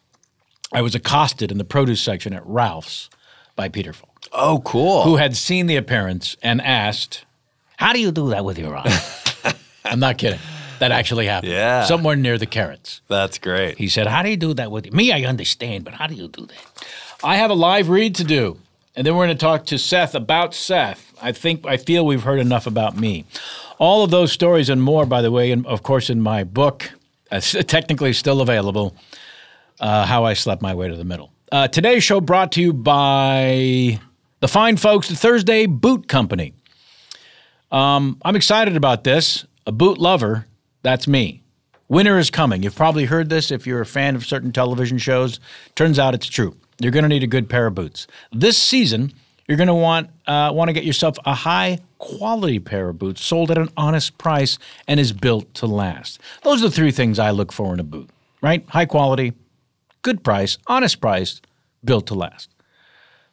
I was accosted in the produce section at Ralph's by Peter Falk. Oh, cool. Who had seen the appearance and asked, how do you do that with your eye? I'm not kidding. That actually happened. Yeah. Somewhere near the carrots. That's great. He said, how do you do that with you? Me, I understand, but how do you do that? I have a live read to do, and then we're going to talk to Seth about Seth. I feel we've heard enough about me. All of those stories and more, by the way, and of course in my book, technically still available, How I Slept My Way to the Middle. Today's show brought to you by the fine folks at Thursday Boot Company. I'm excited about this. A boot lover, that's me. Winter is coming. You've probably heard this if you're a fan of certain television shows. Turns out it's true. You're going to need a good pair of boots. This season, you're going to want to get yourself a high-quality pair of boots sold at an honest price and is built to last. Those are the 3 things I look for in a boot, right? High quality, good price, honest price, built to last.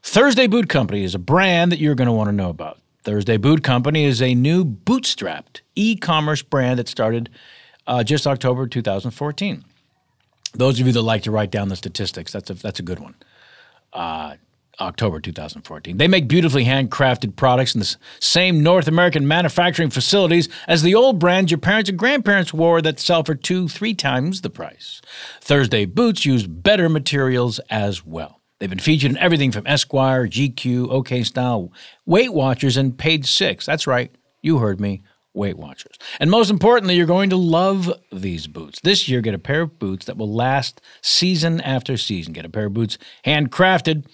Thursday Boot Company is a brand that you're going to want to know about. Thursday Boot Company is a new bootstrapped e-commerce brand that started just October 2014. Those of you that like to write down the statistics, that's a good one. October 2014. They make beautifully handcrafted products in the same North American manufacturing facilities as the old brands your parents and grandparents wore that sell for 2-3 times the price. Thursday boots use better materials as well. They've been featured in everything from Esquire, GQ, OK Style, Weight Watchers, and Page 6. That's right, you heard me, Weight Watchers. And most importantly, you're going to love these boots. This year, get a pair of boots that will last season after season. Get a pair of boots handcrafted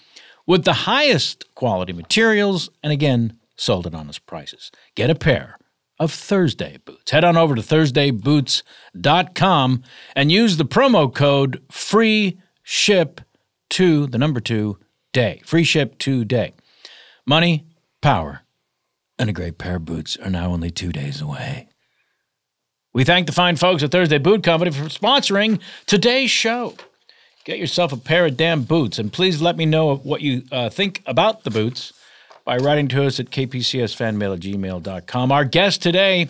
with the highest quality materials, and again, sold at honest prices. Get a pair of Thursday boots. Head on over to ThursdayBoots.com and use the promo code FREESHIP2DAY. Free ship today. Money, power, and a great pair of boots are now only 2 days away. We thank the fine folks at Thursday Boot Company for sponsoring today's show. Get yourself a pair of damn boots, and please let me know what you think about the boots by writing to us at kpcsfanmail@gmail.com. Our guest today,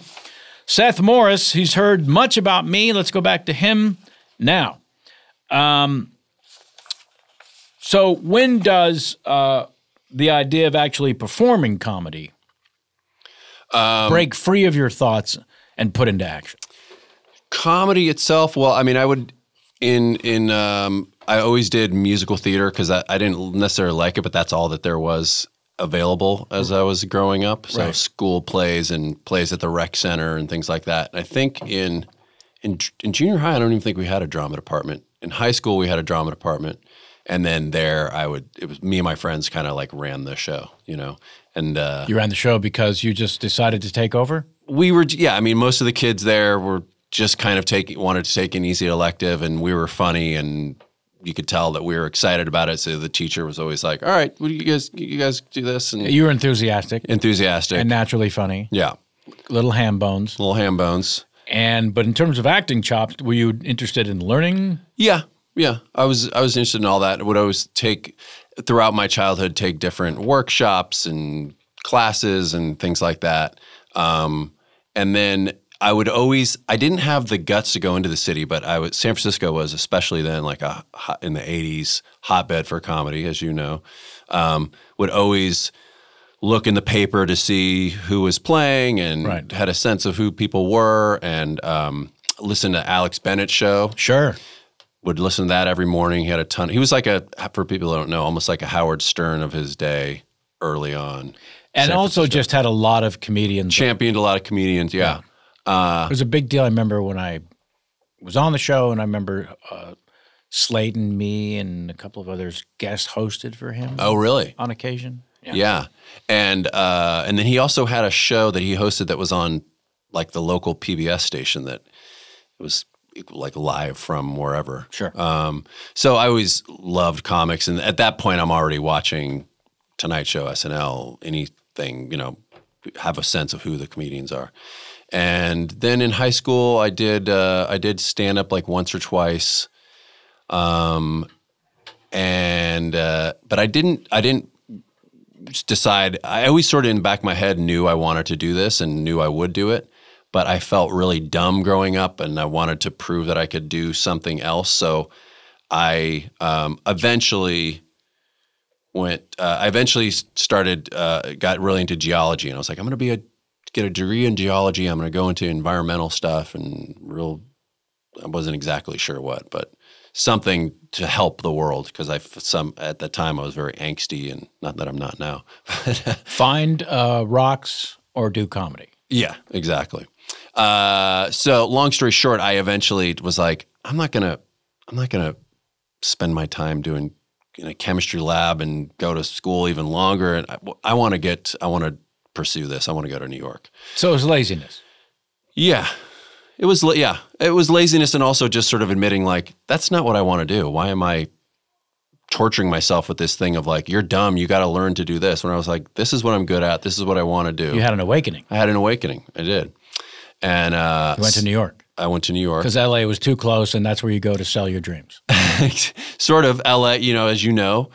Seth Morris. He's heard much about me. Let's go back to him now. So when does the idea of actually performing comedy break free of your thoughts and put into action? Comedy itself, well, I mean, I would I always did musical theater because I didn't necessarily like it, but that's all that there was available as I was growing up. So school plays and plays at the rec center and things like that. And I think in junior high, I don't even think we had a drama department. In high school, we had a drama department. And then there it was me and my friends kind of like ran the show, you know. And you ran the show because you just decided to take over? We were, yeah, I mean, most of the kids there were just kind of wanted to take an easy elective, and we were funny, and you could tell that we were excited about it. So the teacher was always like, all right, what do you guys do this? And you were enthusiastic. And naturally funny. Yeah. Little ham bones. But in terms of acting chops, were you interested in learning? Yeah. I was interested in all that. I would always throughout my childhood, take different workshops and classes and things like that. And then I didn't have the guts to go into the city, but San Francisco was, especially then, like in the 80s, hotbed for comedy, as you know. Would always look in the paper to see who was playing and had a sense of who people were, and listen to Alex Bennett's show. Sure. Would listen to that every morning. He had a ton. He was like for people who don't know, almost like a Howard Stern of his day early on. And also just had a lot of comedians. Championed a lot of comedians, yeah. It was a big deal. I remember when I was on the show, and I remember Slayton, me, and a couple of others guest hosted for him. Oh, really? On occasion. Yeah. And then he also had a show that he hosted that was on like the local PBS station that was like live from wherever. Sure. So I always loved comics. And at that point, I'm already watching Tonight Show, SNL, anything, have a sense of who the comedians are. And then in high school, I did stand up like once or twice. But I didn't decide. I always sort of in the back of my head knew I wanted to do this and knew I would do it. But I felt really dumb growing up, and I wanted to prove that I could do something else. So I eventually started, got really into geology, and I was like, I'm going to get a degree in geology. I'm going to go into environmental stuff, and I wasn't exactly sure what, but something to help the world, because at the time I was very angsty, and not that I'm not now. Find rocks or do comedy. Yeah, exactly. So long story short, I eventually was like, I'm not gonna spend my time doing in a chemistry lab and go to school even longer. And I want to pursue this. I want to go to New York. So it was laziness. Yeah, it was laziness, and also just sort of admitting like, that's not what I want to do. Why am I torturing myself with this thing of like, you're dumb, you got to learn to do this. When I was like, this is what I'm good at. This is what I want to do. You had an awakening. I had an awakening. I did. And you went to New York. I went to New York. Because LA was too close, and that's where you go to sell your dreams. Sort of. LA, as you know,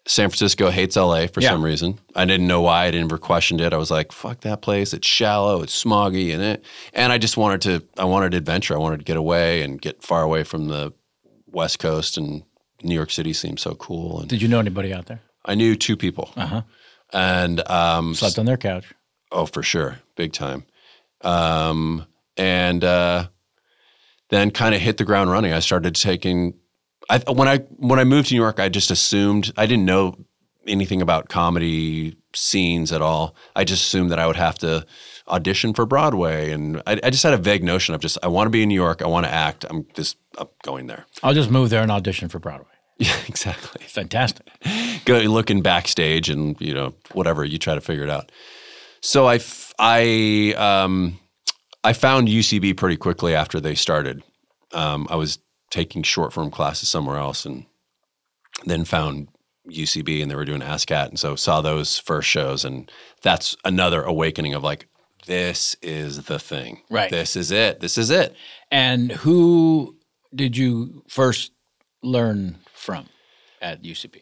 San Francisco hates LA for some reason. I didn't know why. I never questioned it. I was like, fuck that place. It's shallow. It's smoggy. And I just wanted adventure. I wanted to get away and get far away from the West Coast, and New York City seemed so cool. And did you know anybody out there? I knew 2 people. Uh-huh. And slept on their couch. Oh, for sure. Big time. Then kind of hit the ground running. I started taking when I moved to New York, I just assumed I didn't know anything about comedy scenes at all. I just assumed that I would have to audition for Broadway, and I just had a vague notion of I want to be in New York, I want to act, I'm going there. I'll just move there and audition for Broadway. Yeah, exactly. Fantastic. Go looking backstage and whatever, you try to figure it out. So I found UCB pretty quickly after they started. I was taking short form classes somewhere else, and then found UCB, and they were doing ASCAT, and so saw those first shows, and that's another awakening of like, this is the thing. Right. This is it. This is it. And who did you first learn from at UCB?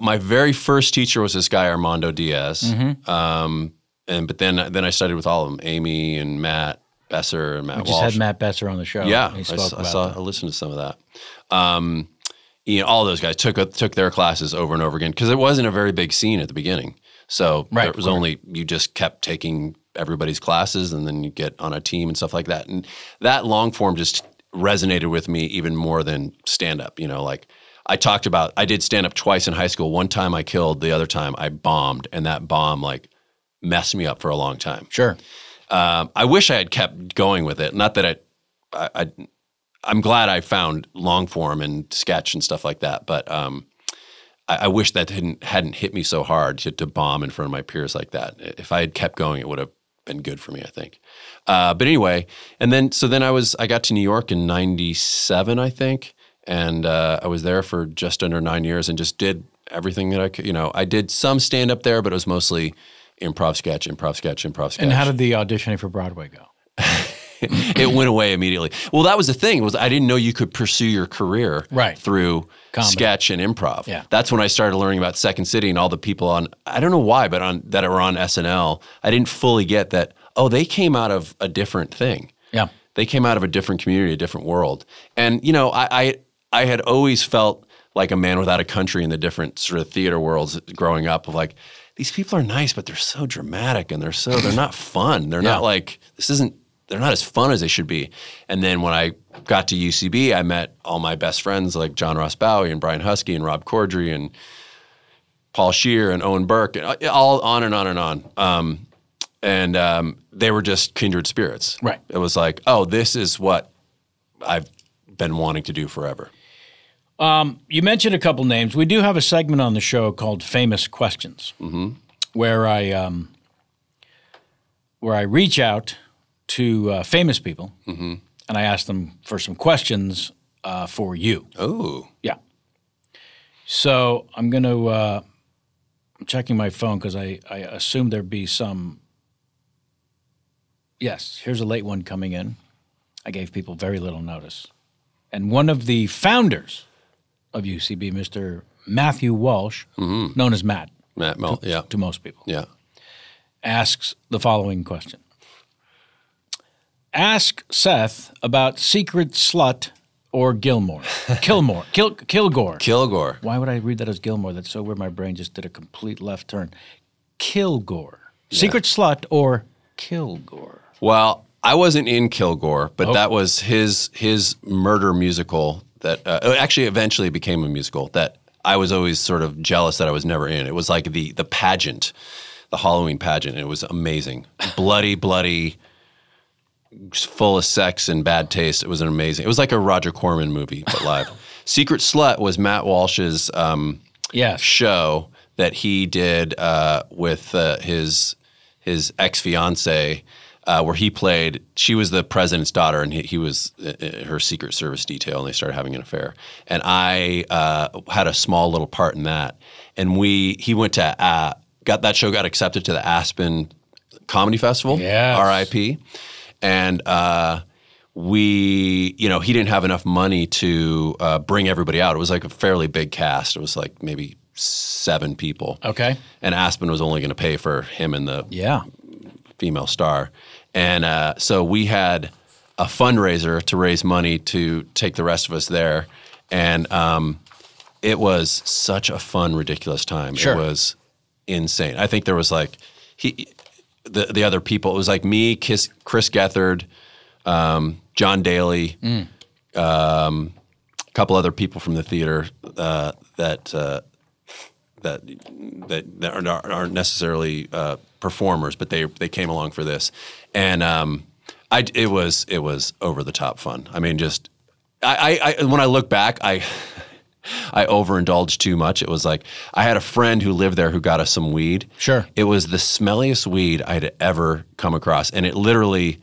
My very first teacher was this guy, Armando Diaz. Mm-hmm. But then I studied with all of them, Amy and Matt Besser and Matt Walsh. We just had Matt Besser on the show. Yeah, I listened to some of that. All those guys took their classes over and over again, because it wasn't a very big scene at the beginning. So it was only, you just kept taking everybody's classes, and then you get on a team and stuff like that. And that long form just resonated with me even more than stand-up. Like I did stand-up twice in high school. One time I killed, the other time I bombed, and that bomb like messed me up for a long time. Sure. I wish I had kept going with it. Not that I'm glad I found long form and sketch and stuff like that. But I wish that hadn't hit me so hard to bomb in front of my peers like that. If I had kept going, it would have been good for me, I think. But anyway, and then I got to New York in '97, I think, and I was there for just under 9 years and just did everything that I could. I did some stand up there, but it was mostly improv sketch. And how did the auditioning for Broadway go? It went away immediately. Well, that was the thing, was I didn't know you could pursue your career through comedy, sketch and improv. Yeah. That's when I started learning about Second City and all the people on, I don't know why, but that were on SNL. I didn't fully get that, they came out of a different thing. Yeah. They came out of a different community, a different world. And, I had always felt like a man without a country in the different sort of theater worlds growing up, of like, these people are nice, but they're so dramatic and they're not fun. They're not like, they're not as fun as they should be. And then when I got to UCB, I met all my best friends like John Ross Bowie and Brian Husky and Rob Corddry and Paul Scheer and Owen Burke, and all on and on and on. And they were just kindred spirits. Right. It was like, oh, this is what I've been wanting to do forever. You mentioned a couple names. We do have a segment on the show called Famous Questions, where I reach out to famous people, and I ask them for some questions for you. Oh. Yeah. So I'm going to I'm checking my phone because I assume there'd be some. Yes, here's a late one coming in. I gave people very little notice. And one of the founders of UCB, Mr. Matthew Walsh, known as Matt, to most people, asks the following question. Ask Seth about Secret Slut or Kilgore. Kilgore. Why would I read that as Gilmore? That's so weird. My brain just did a complete left turn. Kilgore. Yeah. Secret Slut or Kilgore? Well, I wasn't in Kilgore, but that was his murder musical that actually eventually became a musical that I was always sort of jealous that I was never in. It was like the pageant, the Halloween pageant. And it was amazing. Bloody, full of sex and bad taste. It was amazing. It was like a Roger Corman movie, but live. Secret Slut was Matt Walsh's show that he did with his ex-fiancée, where he played, she was the president's daughter, and he was her Secret Service detail, and they started having an affair. And I had a small little part in that. And he went to, that show got accepted to the Aspen Comedy Festival, RIP. And he didn't have enough money to bring everybody out. It was like a fairly big cast. It was like maybe 7 people. Okay. And Aspen was only going to pay for him and the female star. And so we had a fundraiser to raise money to take the rest of us there. And it was such a fun, ridiculous time. Sure. It was insane. I think there was like the other people. It was like me, Chris Gethard, John Daly, a couple other people from the theater that aren't necessarily performers, but they came along for this, and it was over the top fun. I mean, just I when I look back, I overindulged too much. It was like I had a friend who lived there who got us some weed. Sure. It was the smelliest weed I'd ever come across, and it literally,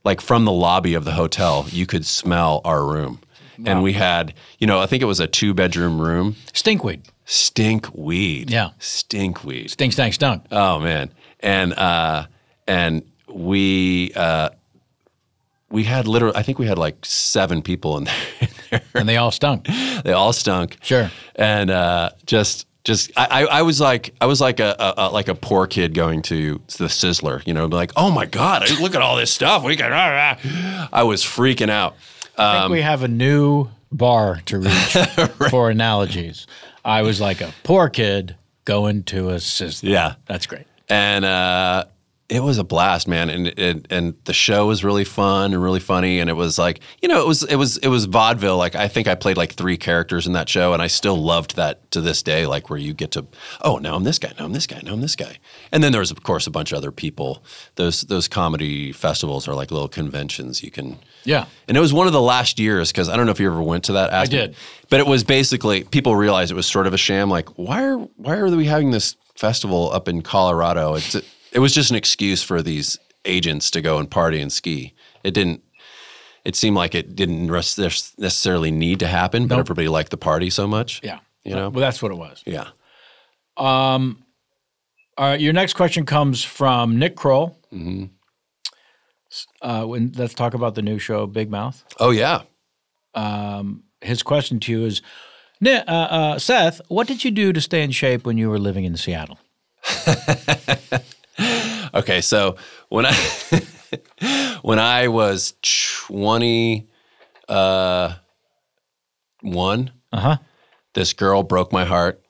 like from the lobby of the hotel, you could smell our room. Wow. And we had, I think it was a 2-bedroom room. Stinkweed. Stinkweed. Yeah. Stinkweed. Stink, stank, stunk. Oh man. And we had literally, I think we had like 7 people in there. And they all stunk. They all stunk. Sure. And I was like a poor kid going to the Sizzler, like, oh my God, look at all this stuff. I was freaking out. I think we have a new bar to reach for analogies. I was like a poor kid going to a Sizzler. Yeah. That's great. And it was a blast, man. And the show was really fun and really funny. And it was like, it was vaudeville. Like, I think I played like 3 characters in that show, and I still loved that to this day, like where you get to, oh, now I'm this guy, now I'm this guy, now I'm this guy. And then there's, of course, a bunch of other people. Those comedy festivals are like little conventions you can. Yeah. And it was one of the last years, because I don't know if you ever went to that. I did. But it was basically, people realized it was sort of a sham. Like, why are we having this festival up in Colorado? It was just an excuse for these agents to go and party and ski. It seemed like it didn't necessarily need to happen, but everybody liked the party so much. Yeah. Well, that's what it was. Yeah. All right, your next question comes from Nick Kroll. Mm-hmm. Let's talk about the new show, Big Mouth. Oh, yeah. His question to you is, Seth, what did you do to stay in shape when you were living in Seattle? Okay, so when I was 21, this girl broke my heart,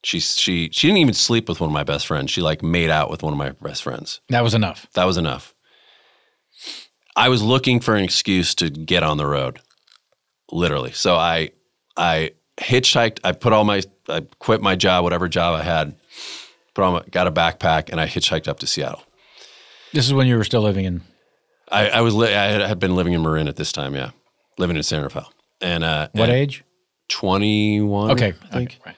She didn't even sleep with one of my best friends. She like made out with one of my best friends. That was enough. That was enough. I was looking for an excuse to get on the road, literally. So I hitchhiked. I quit my job, whatever job I had. Got a backpack, and I hitchhiked up to Seattle. This is when you were still living in. I had been living in Marin at this time. Yeah, living in San Rafael. And what age? 21. Okay, I think. Okay, right.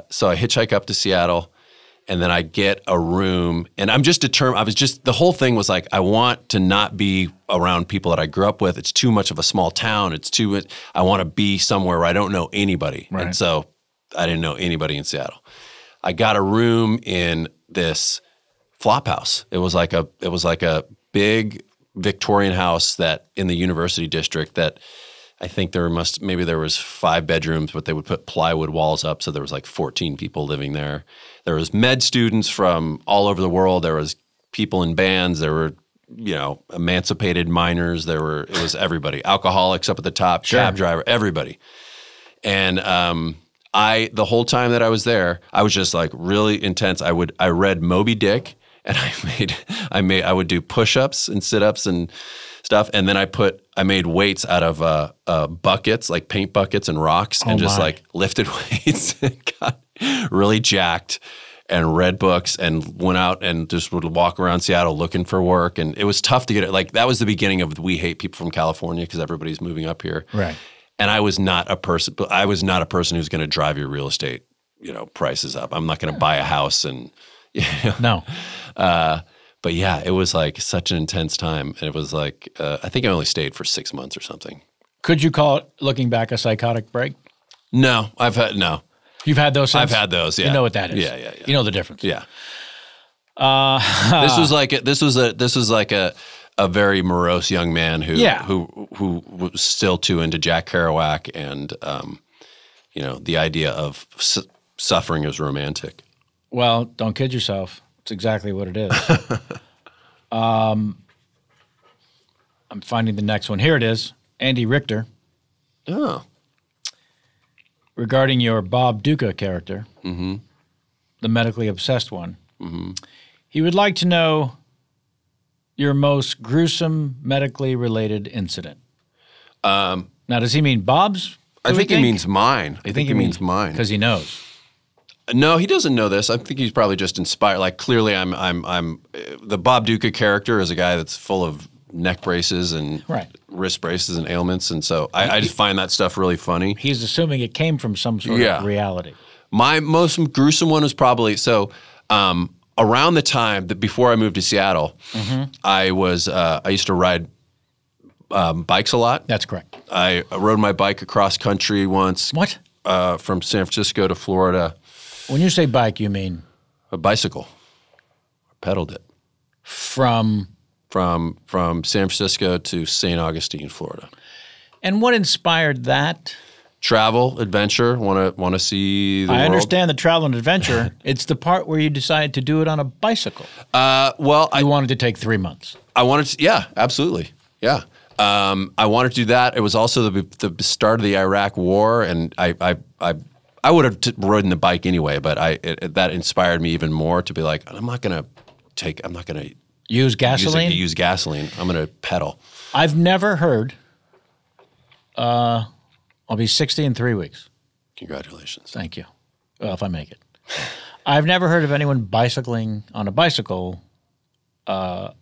So I hitchhike up to Seattle, and then I get a room, and I'm just determined. The whole thing was like, I want to not be around people that I grew up with. It's too much of a small town. I want to be somewhere where I don't know anybody. Right. And so I didn't know anybody in Seattle. I got a room in this flop house. It was like a big Victorian house that in the university district that I think maybe there was 5 bedrooms, but they would put plywood walls up. So there was like 14 people living there. There was med students from all over the world. There was people in bands. There were, emancipated minors. It was everybody, alcoholics up at the top, sure. Cab driver, everybody. And the whole time that I was there, I was just like really intense. I read Moby Dick, and I would do push-ups and sit-ups and stuff, and then I made weights out of buckets, like paint buckets and rocks, and just like lifted weights and got really jacked and read books and went out and just would walk around Seattle looking for work. And it was tough to get it. Like that was the beginning of We Hate People from California because everybody's moving up here. Right. And I was not a person who's going to drive your real estate, prices up. I'm not going to buy a house and no. But yeah, it was like such an intense time. And it was like, I think I only stayed for 6 months or something. Could you call it, looking back, a psychotic break? No, no. You've had those since? I've had those, yeah. You know what that is. Yeah. You know the difference. Yeah. This was like a very morose young man who was still too into Jack Kerouac and, the idea of suffering as romantic. Well, don't kid yourself. It's exactly what it is. I'm finding the next one. Here it is. Andy Richter. Oh. Regarding your Bob Duca character, the medically obsessed one, he would like to know your most gruesome medically related incident. Now, does he mean Bob's? I think he means mine. I think he means mine. Because he knows. No, he doesn't know this. I think he's probably just inspired. Like clearly, I'm the Bob Duca character is a guy that's full of neck braces and wrist braces and ailments, and so I just find that stuff really funny. He's assuming it came from some sort of reality. My most gruesome one was probably around the time that before I moved to Seattle, I used to ride bikes a lot. That's correct. I rode my bike across country once. What? From San Francisco to Florida. When you say bike, you mean? A bicycle. Pedaled it. From San Francisco to St. Augustine, Florida. And what inspired that? Travel, adventure, want to see the world. I understand the travel and adventure. It's the part where you decided to do it on a bicycle. I wanted to take 3 months. I wanted to, yeah, absolutely. Yeah. I wanted to do that. It was also the start of the Iraq War, and I would have ridden the bike anyway, but that inspired me even more to be like, I'm not going to use gasoline. Use gasoline. I'm going to pedal. I've never heard. I'll be 60 in 3 weeks. Congratulations. Thank you. Well, if I make it. I've never heard of anyone bicycling on a bicycle coast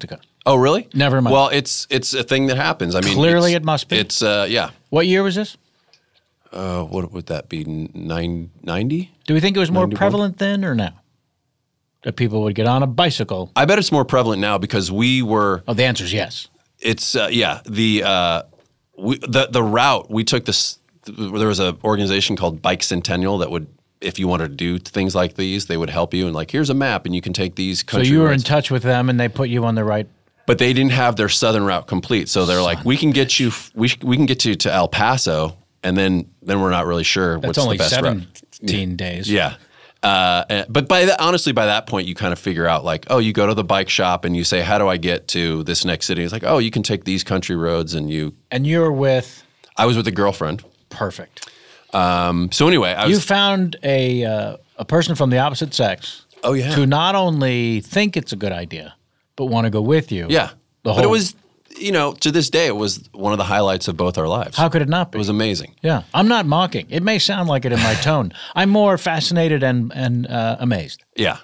to coast. Oh, really? Never in my Well, it's a thing that happens. I mean, clearly it must be. It's yeah. What year was this? What would that be? 90? Do we think it was more prevalent then or now? That people would get on a bicycle? I bet it's more prevalent now because we were. Oh, the answer is yes. It's yeah. The route we took this. There was an organization called Bike Centennial that would, if you wanted to do things like these, they would help you and like, here's a map and you can take these country. So you were roads. in touch with them and they put you on the right. But they didn't have their southern route complete, so they're like, we can get you to El Paso, and then we're not really sure what's the best route. That's only 17 days. Yeah. But honestly, by that point, you kind of figure out like, oh, you go to the bike shop and you say, how do I get to this next city? It's like, oh, you can take these country roads and you. And you're with? I was with a girlfriend. Perfect. So anyway, you found a person from the opposite sex. Oh yeah. To not only think it's a good idea, but want to go with you. Yeah. But it was, to this day, it was one of the highlights of both our lives. How could it not be? It was amazing. Yeah. I'm not mocking. It may sound like it in my tone. I'm more fascinated and amazed. Yeah.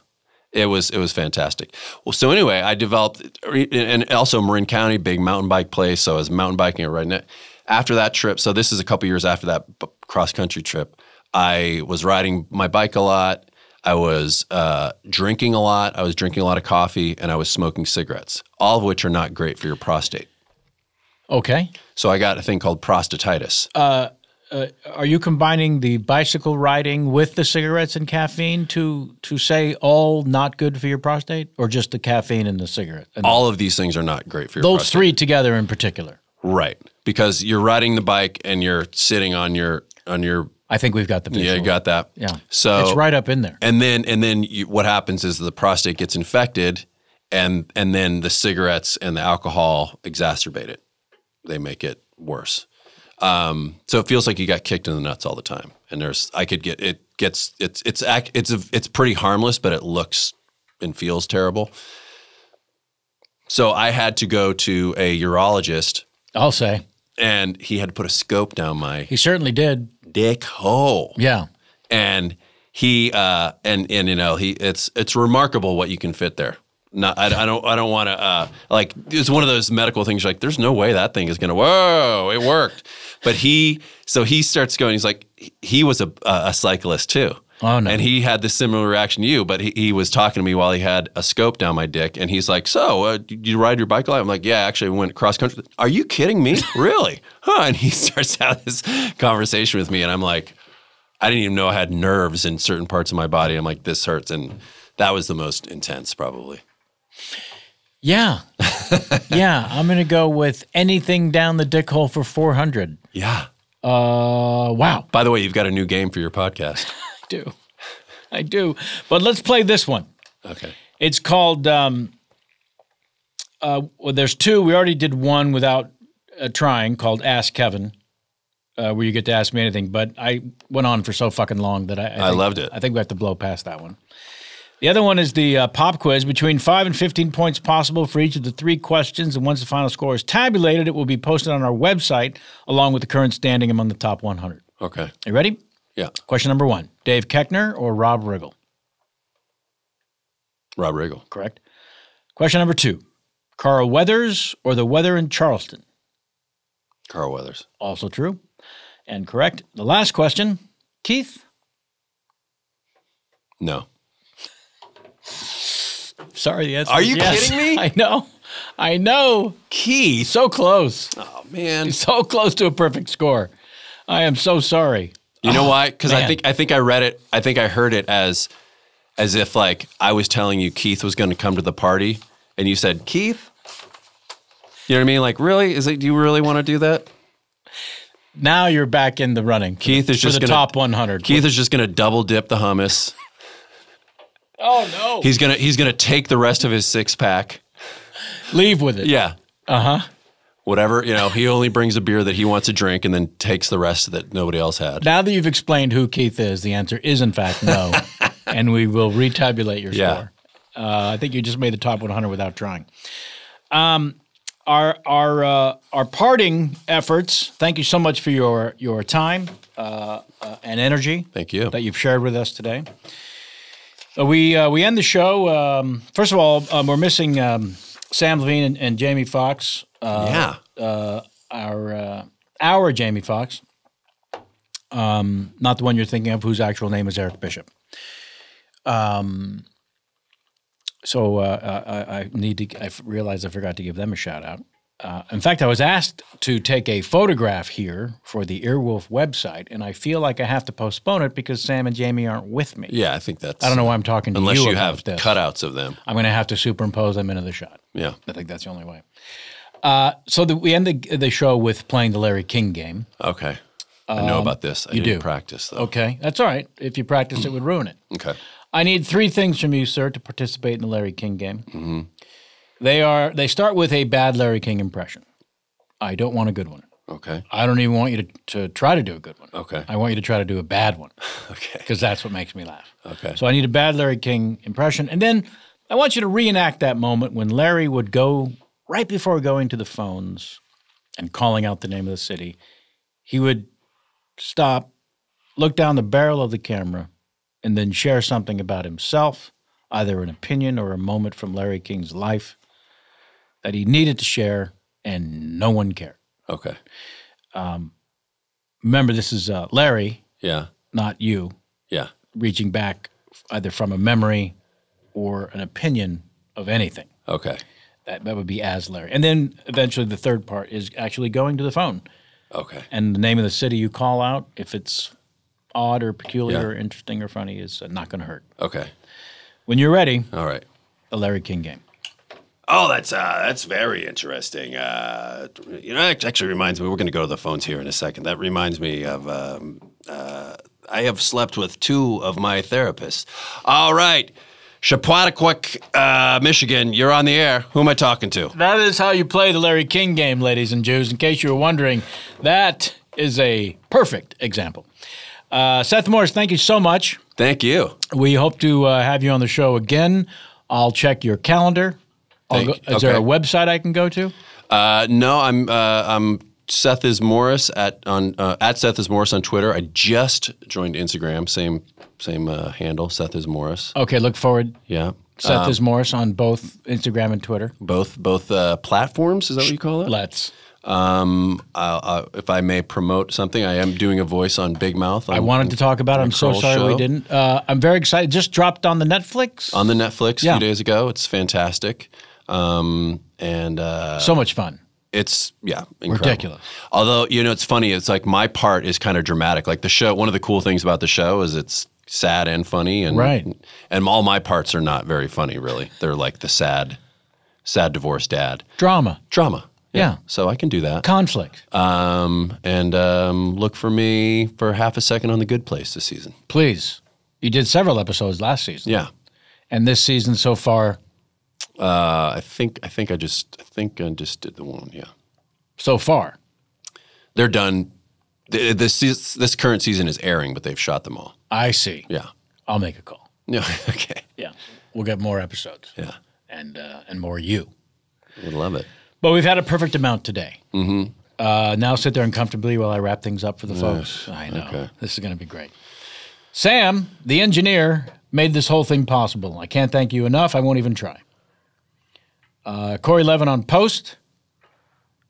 It was fantastic. Well, so anyway, I developed, and also Marin County, big mountain bike place. So I was mountain biking and riding it. After that trip, so this is a couple years after that cross-country trip, I was riding my bike a lot. I was drinking a lot. I was drinking a lot of coffee, and I was smoking cigarettes, all of which are not great for your prostate. Okay. So I got a thing called prostatitis. Are you combining the bicycle riding with the cigarettes and caffeine to say all not good for your prostate, or just the caffeine and the cigarette? And all of these things are not great for your those prostate. three together in particular. Right. Because you're riding the bike and you're sitting on your I think we've got the visual. Yeah, you got that. Yeah. So it's right up in there. And then what happens is the prostate gets infected, and then the cigarettes and the alcohol exacerbate it. They make it worse. So it feels like you got kicked in the nuts all the time. And it's pretty harmless, but it looks and feels terrible. So I had to go to a urologist. I'll say. And he had to put a scope down my He certainly did. dick hole. Yeah. And he it's remarkable what you can fit there. I don't want to it's one of those medical things like there's no way that thing is going to whoa, it worked. But he starts going, he's like, he was a cyclist too. Oh, no. And he had this similar reaction to you, but he was talking to me while he had a scope down my dick, and he's like, so, did you ride your bike a lot? I'm like, yeah, actually, I went cross-country. Are you kidding me? Really? Huh? And he starts to have this conversation with me, and I'm like, I didn't even know I had nerves in certain parts of my body. I'm like, this hurts, and that was the most intense, probably. Yeah. Yeah, I'm going to go with anything down the dick hole for 400. Yeah. Wow. By the way, you've got a new game for your podcast. I do. But let's play this one. Okay. It's called, well, there's two. We already did one without trying called Ask Kevin, where you get to ask me anything. But I went on for so fucking long that I loved it. I think we have to blow past that one. The other one is the pop quiz. Between 5 and 15 points possible for each of the three questions. And once the final score is tabulated, it will be posted on our website along with the current standing among the top 100. Okay. You ready? Yeah. Question number 1. Dave Koechner or Rob Riggle? Rob Riggle. Correct. Question number 2. Carl Weathers or the weather in Charleston? Carl Weathers. Also true and correct. The last question, Keith? No. Sorry, the answer Are is you yes. kidding me? I know. Keith. So close. Oh, man. So close to a perfect score. I am so sorry. You know why? Because man. I think I read it. I think I heard it as if like I was telling you Keith was going to come to the party, and you said Keith. You know what I mean? Like, really? Do you really want to do that? Now you're back in the running. Keith is just for the top 100. Keith is just going to double dip the hummus. Oh no! He's gonna take the rest of his 6-pack. Leave with it. Yeah. Uh-huh. Whatever, he only brings a beer that he wants to drink and then takes the rest that nobody else had. Now that you've explained who Keith is, the answer is in fact no, and we will retabulate your score. I think you just made the top 100 without trying. Our parting efforts. Thank you so much for your time and energy. Thank you. That you've shared with us today. We end the show. First of all, we're missing Sam Levine and Jamie Foxx. Our Jamie Foxx. Not the one you're thinking of, whose actual name is Eric Bishop. So I realized I forgot to give them a shout out. In fact, I was asked to take a photograph here for the Earwolf website, and I feel like I have to postpone it because Sam and Jamie aren't with me. Yeah, I think that's... I don't know why I'm talking to you about this. Unless you have cutouts of them. I'm going to have to superimpose them into the shot. Yeah. I think that's the only way. We end the show with playing the Larry King game. Okay. I know about this. I didn't practice, though. Okay. That's all right. If you practice, it would ruin it. Okay. I need 3 things from you, sir, to participate in the Larry King game. Mm-hmm. They start with a bad Larry King impression. I don't want a good one. Okay. I don't even want you to try to do a good one. Okay. I want you to try to do a bad one. Okay. Because that's what makes me laugh. Okay. So I need a bad Larry King impression. And then I want you to reenact that moment when Larry would go, right before going to the phones and calling out the name of the city, he would stop, look down the barrel of the camera, and then share something about himself, either an opinion or a moment from Larry King's life that he needed to share, and no one cared. Okay. Remember, this is Larry, Yeah. not you, Yeah. reaching back either from a memory or an opinion of anything. Okay. That would be as Larry. And then eventually the third part is actually going to the phone. Okay. And the name of the city you call out, if it's odd or peculiar Yeah. or interesting or funny, is not going to hurt. Okay. When you're ready, All right. the Larry King game. Oh, that's very interesting. It actually reminds me. We're going to go to the phones here in a second. That reminds me of. I have slept with 2 of my therapists. All right, Chappaquiddick, Michigan. You're on the air. Who am I talking to? That is how you play the Larry King game, ladies and Jews. In case you were wondering, that is a perfect example. Seth Morris, thank you so much. Thank you. We hope to have you on the show again. I'll check your calendar. Is there a website I can go to? No, I'm Seth is Morris at Seth is Morris on Twitter. I just joined Instagram, same handle, Seth is Morris. Okay, look forward. Yeah, Seth is Morris on both Instagram and Twitter. Both platforms. Is that what you call it? Let's. If I may promote something, I am doing a voice on Big Mouth. I wanted to talk about it. I'm so sorry we didn't. I'm very excited. Just dropped on the Netflix. On the Netflix a few days ago. It's fantastic. So much fun. It's incredible. Ridiculous. Although, it's funny. It's like my part is kind of dramatic. Like the show, one of the cool things about the show is it's sad and funny. And, right. And all my parts are not very funny, really. They're like the sad divorced dad. Drama. Yeah. So I can do that. Conflict. Look for me for half a second on The Good Place this season. Please. You did several episodes last season. Yeah. And this season so far? I think I just did the one. Yeah. So far. They're done. This current season is airing, but they've shot them all. I see. Yeah. I'll make a call. Yeah. Okay. Yeah. We'll get more episodes. Yeah. And more you. Would love it. But we've had a perfect amount today. Mm-hmm. Now sit there uncomfortably while I wrap things up for the folks. I know. Okay. This is going to be great. Sam, the engineer, made this whole thing possible. I can't thank you enough. I won't even try. Corey Levin on post.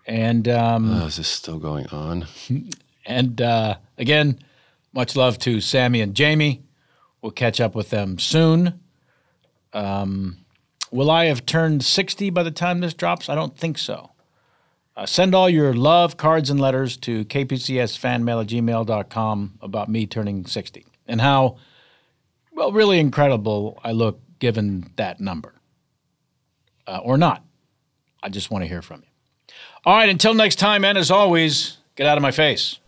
And is this still going on? And again, much love to Sammy and Jamie. We'll catch up with them soon. Will I have turned 60 by the time this drops? I don't think so. Send all your love, cards, and letters to kpcsfanmail@gmail.com about me turning 60 and how, really incredible I look given that number. Or not. I just want to hear from you. All right, until next time, and as always, get out of my face.